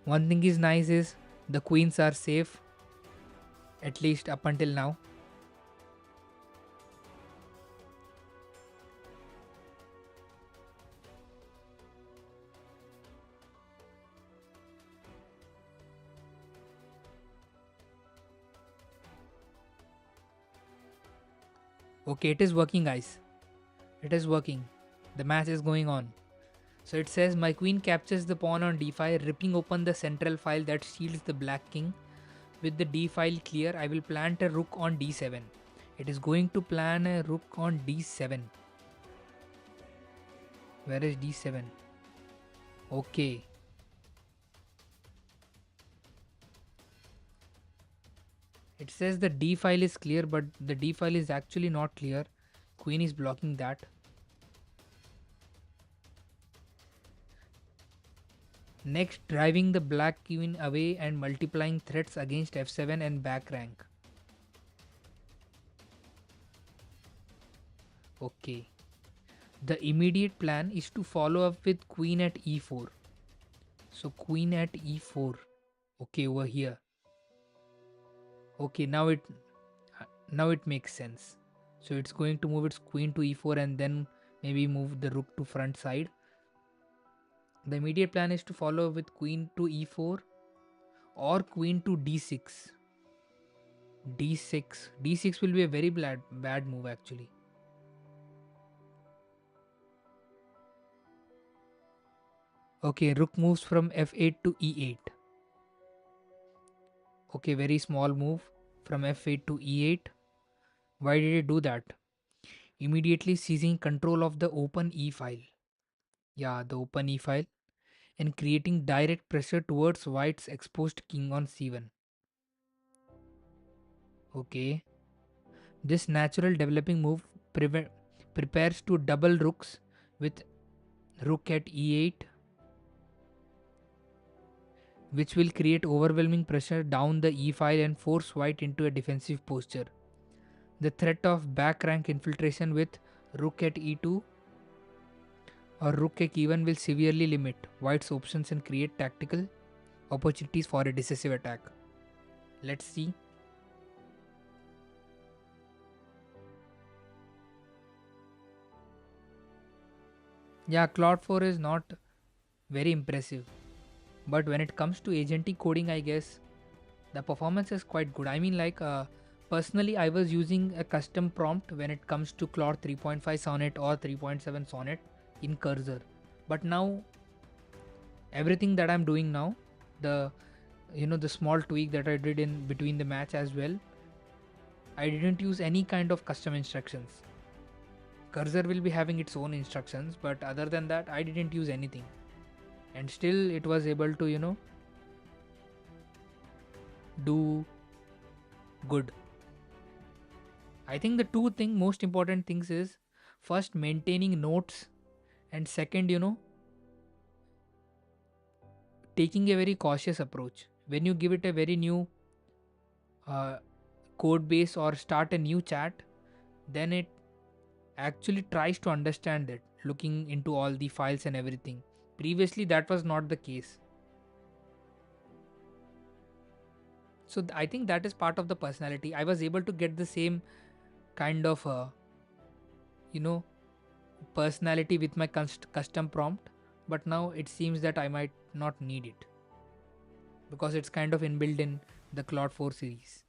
One thing is nice is the queens are safe, at least up until now. Okay, it is working, guys. It is working. The match is going on. So it says my queen captures the pawn on d5, ripping open the central file that shields the black king. With the d file clear, I will plant a rook on d7. It is going to plan a rook on d7. Where is d7? Okay. It says the d file is clear, but the d file is actually not clear. Queen is blocking that. Next, driving the black queen away and multiplying threats against f7 and back rank. Okay. The immediate plan is to follow up with queen at e4. So queen at e4. Okay, over here. Okay, now it makes sense. So it's going to move its queen to e4 and then maybe move the rook to front side. The immediate plan is to follow with queen to e4 or queen to d6. D6 will be a very bad move actually. Okay, rook moves from f8 to e8. Okay, very small move from f8 to e8. Why did it do that? Immediately seizing control of the open e file. Yeah, the open e file, and creating direct pressure towards white's exposed king on c1. Okay, this natural developing move prepares to double rooks with rook at e8, which will create overwhelming pressure down the e file and force white into a defensive posture. The threat of back rank infiltration with rook at e2 or rook at e1 will severely limit white's options and create tactical opportunities for a decisive attack. Let's see. Yeah, Claude 4 is not very impressive, but when it comes to agentic coding, I guess the performance is quite good. I mean, like, personally, I was using a custom prompt when it comes to Claude 3.5 Sonnet or 3.7 Sonnet in Cursor. But now, everything that I'm doing now, the the small tweak that I did in between the match as well, I didn't use any kind of custom instructions. Cursor will be having its own instructions, but other than that, I didn't use anything, and still it was able to do good. I think the most important things is first maintaining notes, and second, taking a very cautious approach. When you give it a very new uh, code base or start a new chat, then it actually tries to understand it, looking into all the files and everything. Previously, that was not the case. So I think that is part of the personality. I was able to get the same kind of you know personality with my custom prompt, but now it seems that I might not need it because it's kind of inbuilt in the Claude 4 series.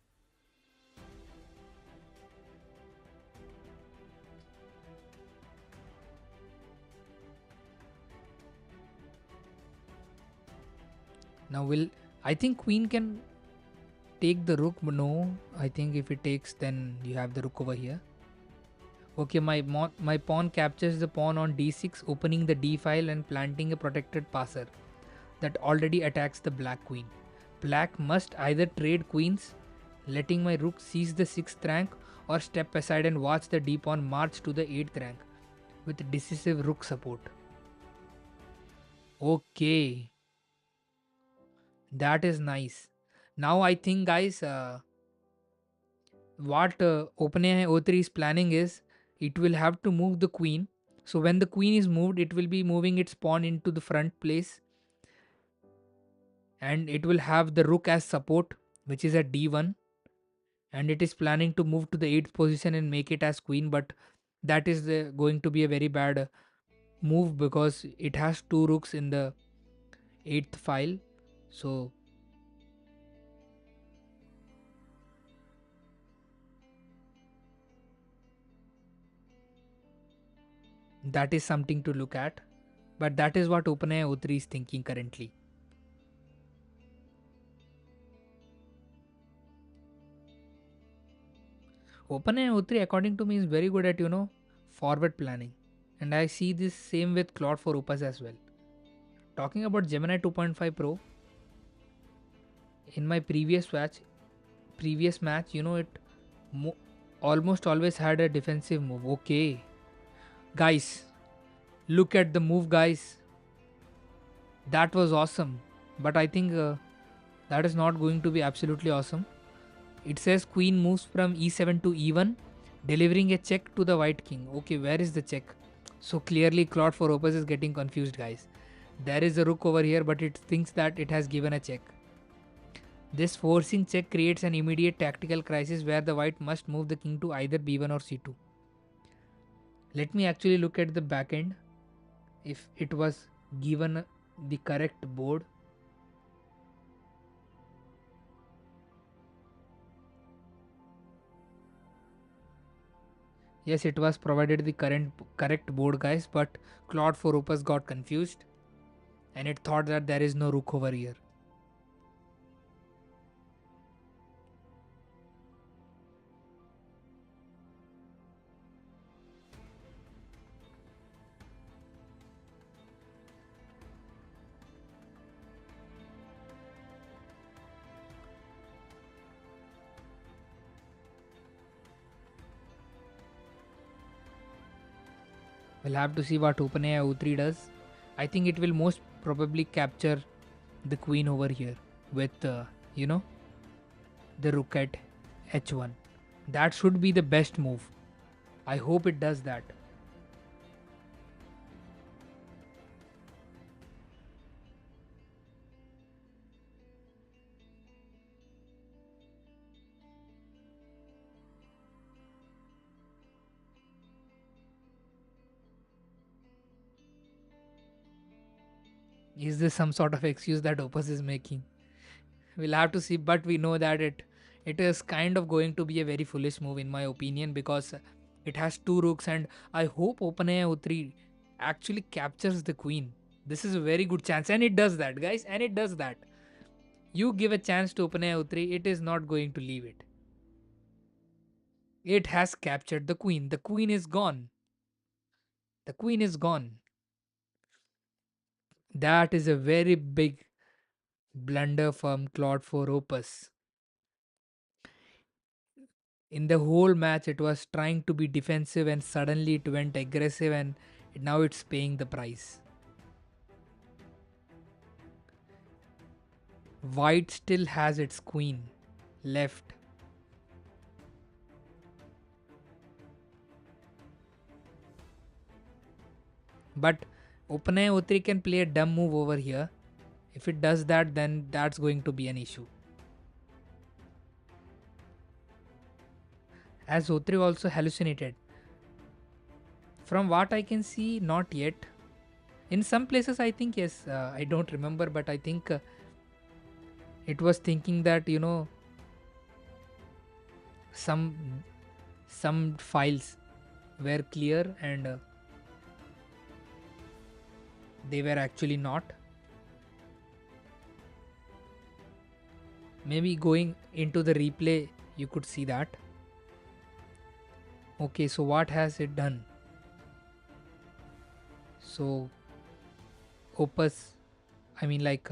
Now will I think queen can take the rook? No, I think if it takes, then you have the rook over here. Okay, my pawn captures the pawn on d6, opening the d file and planting a protected passer that already attacks the black queen. Black must either trade queens, letting my rook seize the 6th rank, or step aside and watch the d pawn march to the 8th rank with decisive rook support. Okay, that is nice. Now I think, guys, what OpenAI O3 is planning is it will have to move the queen. So when the queen is moved, it will be moving its pawn into the front place, and it will have the rook as support, which is at d1, and it is planning to move to the 8th position and make it as queen, but that is going to be a very bad move because it has two rooks in the 8th file. So that is something to look at, but that is what OpenAI O3 is thinking currently. OpenAI O3, according to me, is very good at forward planning, and I see this same with Claude for Opus as well. Talking about Gemini 2.5 Pro, in my previous match, it mo- almost always had a defensive move. Okay, guys, look at the move, guys. That was awesome, but I think that is not going to be absolutely awesome. It says queen moves from e7 to e1, delivering a check to the white king. Okay, where is the check? So clearly, Claude for Opus is getting confused, guys. There is a rook over here, but it thinks that it has given a check. This forcing check creates an immediate tactical crisis where the white must move the king to either b1 or c2. Let me actually look at the back end if it was given the correct board. Yes, it was provided the correct board, guys, but Claude for Opus got confused and it thought that there is no rook over here. We'll have to see what OpenAI O3 does. I think it will most probably capture the queen over here with, you know, the rook at h1. That should be the best move. I hope it does that. Is this some sort of excuse that Opus is making? We'll have to see, but we know that it is kind of going to be a very foolish move in my opinion because it has two rooks, and I hope OpenAI O3 actually captures the queen. This is a very good chance, and it does that, guys, and it does that. You give a chance to OpenAI O3, it is not going to leave it. It has captured the queen. The queen is gone. The queen is gone. That is a very big blunder from Claude for Opus. In the whole match, it was trying to be defensive and suddenly it went aggressive, and now it's paying the price. White still has its queen left. But OpenAI O3 can play a dumb move over here. If it does that, then that's going to be an issue. As O3 also hallucinated. From what I can see, not yet. In some places, I think yes. I don't remember, but I think it was thinking that some some files were clear and they were actually not. Maybe going into the replay, you could see that. Okay, so what has it done? So Opus, I mean like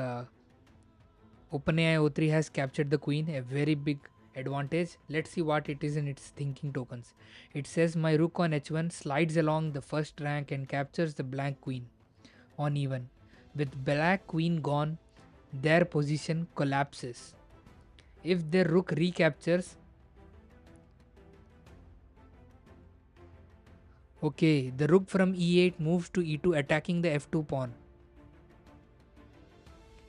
OpenAI O3 has captured the queen, a very big advantage. Let's see what it is in its thinking tokens. It says my rook on h1 slides along the first rank and captures the blank queen on e1. With black queen gone, their position collapses. If their rook recaptures, okay, the rook from e8 moves to e2 attacking the f2 pawn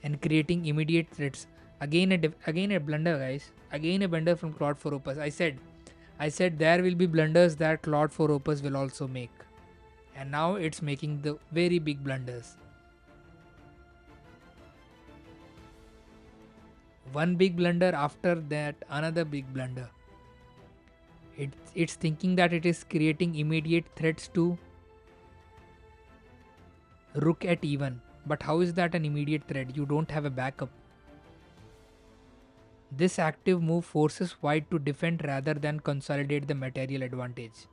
and creating immediate threats. Again a blunder, guys. Again a blunder from Claude for Opus. I said there will be blunders that Claude for Opus will also make. And now it's making the very big blunders. One big blunder after that, another big blunder. It's thinking that it is creating immediate threats to rook at e1. But how is that an immediate threat? You don't have a backup. This active move forces white to defend rather than consolidate the material advantage.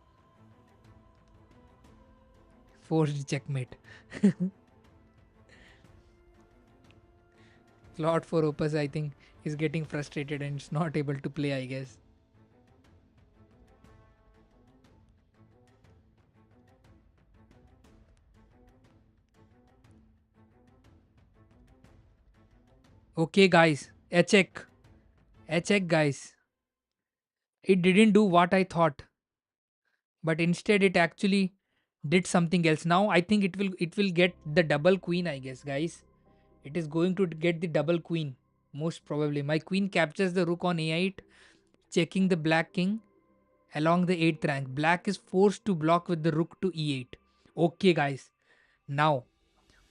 Forced checkmate. Claude for Opus, I think, is getting frustrated and it's not able to play, I guess. Okay, guys, a check. A check, guys. It didn't do what I thought, but instead it actually did something else. Now I think it will get the double queen, I guess, guys. It is going to get the double queen. Most probably. My queen captures the rook on a8, checking the black king along the 8th rank. Black is forced to block with the rook to e8. Okay, guys. Now,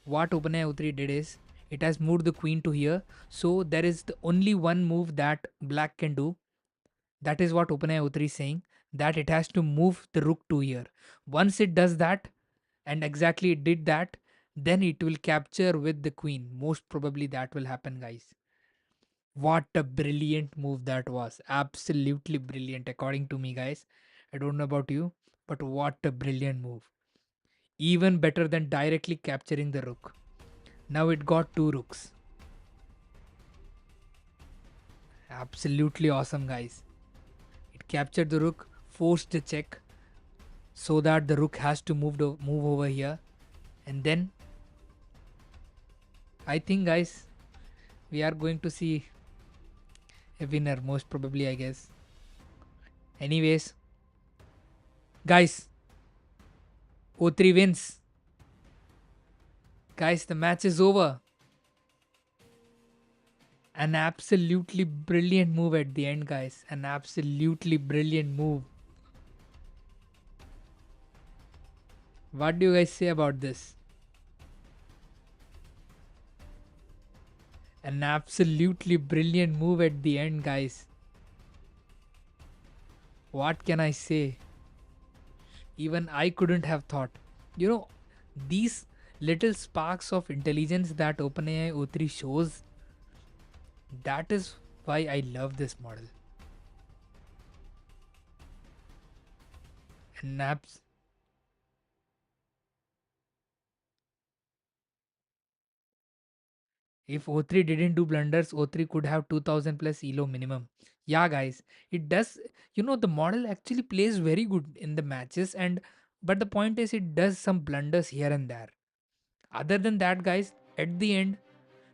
what OpenAI O3 did is it has moved the queen to here. So there is the only one move that black can do. That is what OpenAI O3 is saying, that it has to move the rook to here. Once it does that, and exactly it did that, then it will capture with the queen. Most probably that will happen, guys. What a brilliant move that was. Absolutely brilliant, according to me, guys. I don't know about you, but what a brilliant move. Even better than directly capturing the rook. Now it got two rooks. Absolutely awesome, guys. It captured the rook, forced the check so that the rook has to move over here. And then I think, guys, we are going to see a winner, most probably, I guess. Anyways, guys, O3 wins. Guys, the match is over. An absolutely brilliant move at the end, guys. An absolutely brilliant move. What do you guys say about this? An absolutely brilliant move at the end, guys. What can I say? Even I couldn't have thought. You know, these little sparks of intelligence that OpenAI O3 shows, that is why I love this model. And if O3 didn't do blunders, O3 could have 2000 plus ELO minimum. Yeah, guys, it does. The model actually plays very good in the matches, and but the point is, it does some blunders here and there. Other than that, guys, at the end,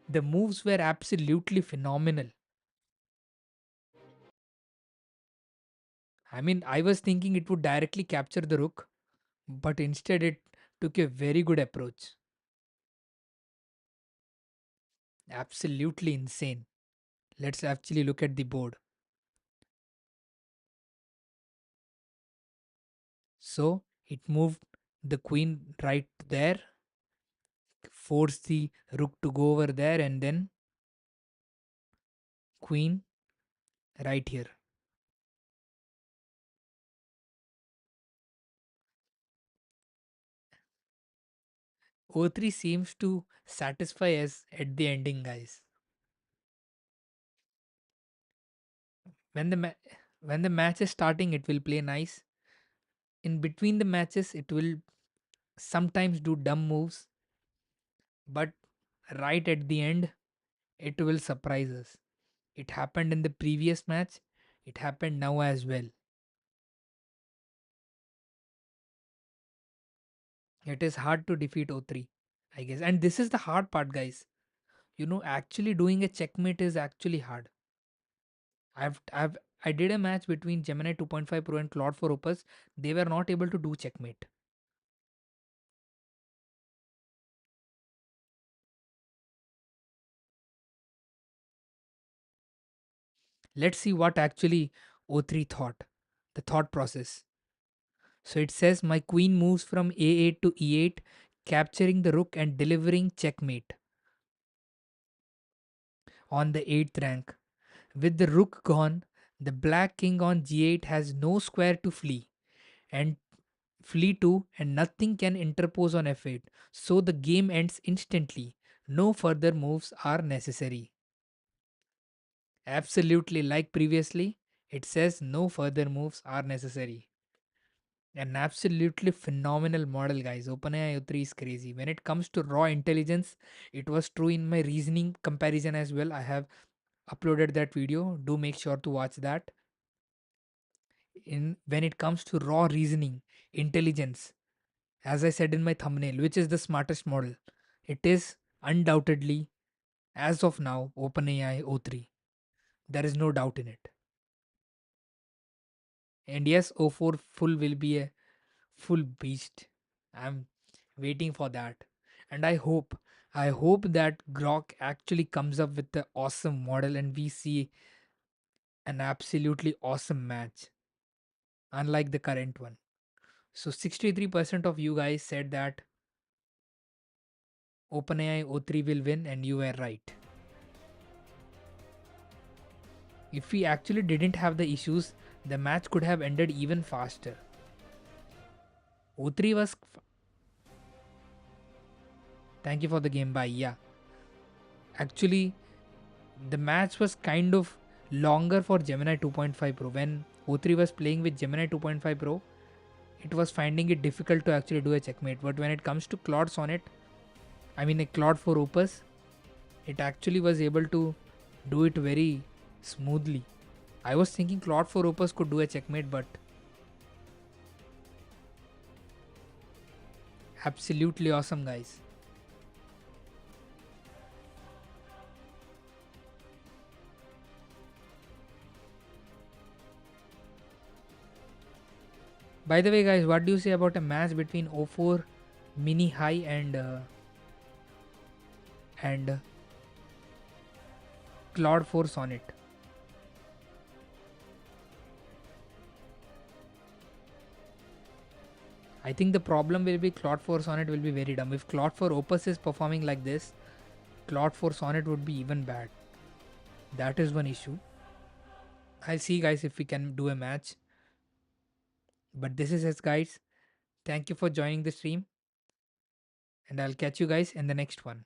the moves were absolutely phenomenal. I mean, I was thinking it would directly capture the rook, but instead it took a very good approach. Absolutely insane. Let's actually look at the board. So it moved the queen right there, forced the rook to go over there, and then queen right here. O3 seems to satisfy us at the ending, guys. When when the match is starting, it will play nice. In between the matches, it will sometimes do dumb moves, but right at the end, it will surprise us. It happened in the previous match, it happened now as well. It is hard to defeat O3, I guess. And this is the hard part, guys. Actually doing a checkmate is actually hard. I did a match between Gemini 2.5 Pro and Claude for Opus. They were not able to do checkmate. Let's see what actually O3 thought. The thought process. So it says my queen moves from A8 to E8, capturing the rook and delivering checkmate on the 8th rank. With the rook gone, the black king on G8 has no square to flee and flee to, and nothing can interpose on F8. So the game ends instantly. No further moves are necessary. Absolutely, like previously, it says no further moves are necessary. An absolutely phenomenal model, guys. OpenAI O3 is crazy. When it comes to raw intelligence, it was true in my reasoning comparison as well. I have uploaded that video. Do make sure to watch that. In when it comes to raw reasoning, intelligence, as I said in my thumbnail, which is the smartest model, it is undoubtedly, as of now, OpenAI O3. There is no doubt in it. And yes, O4 full will be a full beast. I'm waiting for that. And I hope that Grok actually comes up with the awesome model and we see an absolutely awesome match, unlike the current one. So 63% of you guys said that OpenAI O3 will win, and you were right. If we actually didn't have the issues, the match could have ended even faster. O3 was. Thank you for the game. Bye. Yeah. Actually, the match was kind of longer for Gemini 2.5 Pro. When O3 was playing with Gemini 2.5 Pro, it was finding it difficult to actually do a checkmate. But when it comes to Claude Sonnet, I mean a Claude for Opus, it actually was able to do it very smoothly. I was thinking Claude for Opus could do a checkmate, but absolutely awesome, guys. By the way, guys, what do you say about a match between O4 Mini High and Claude 4 Sonnet? I think the problem will be Claude 4 Sonnet will be very dumb. If Claude 4 Opus is performing like this, Claude 4 Sonnet would be even bad. That is one issue. I'll see, guys, if we can do a match. But this is it, guys. Thank you for joining the stream, and I'll catch you guys in the next one.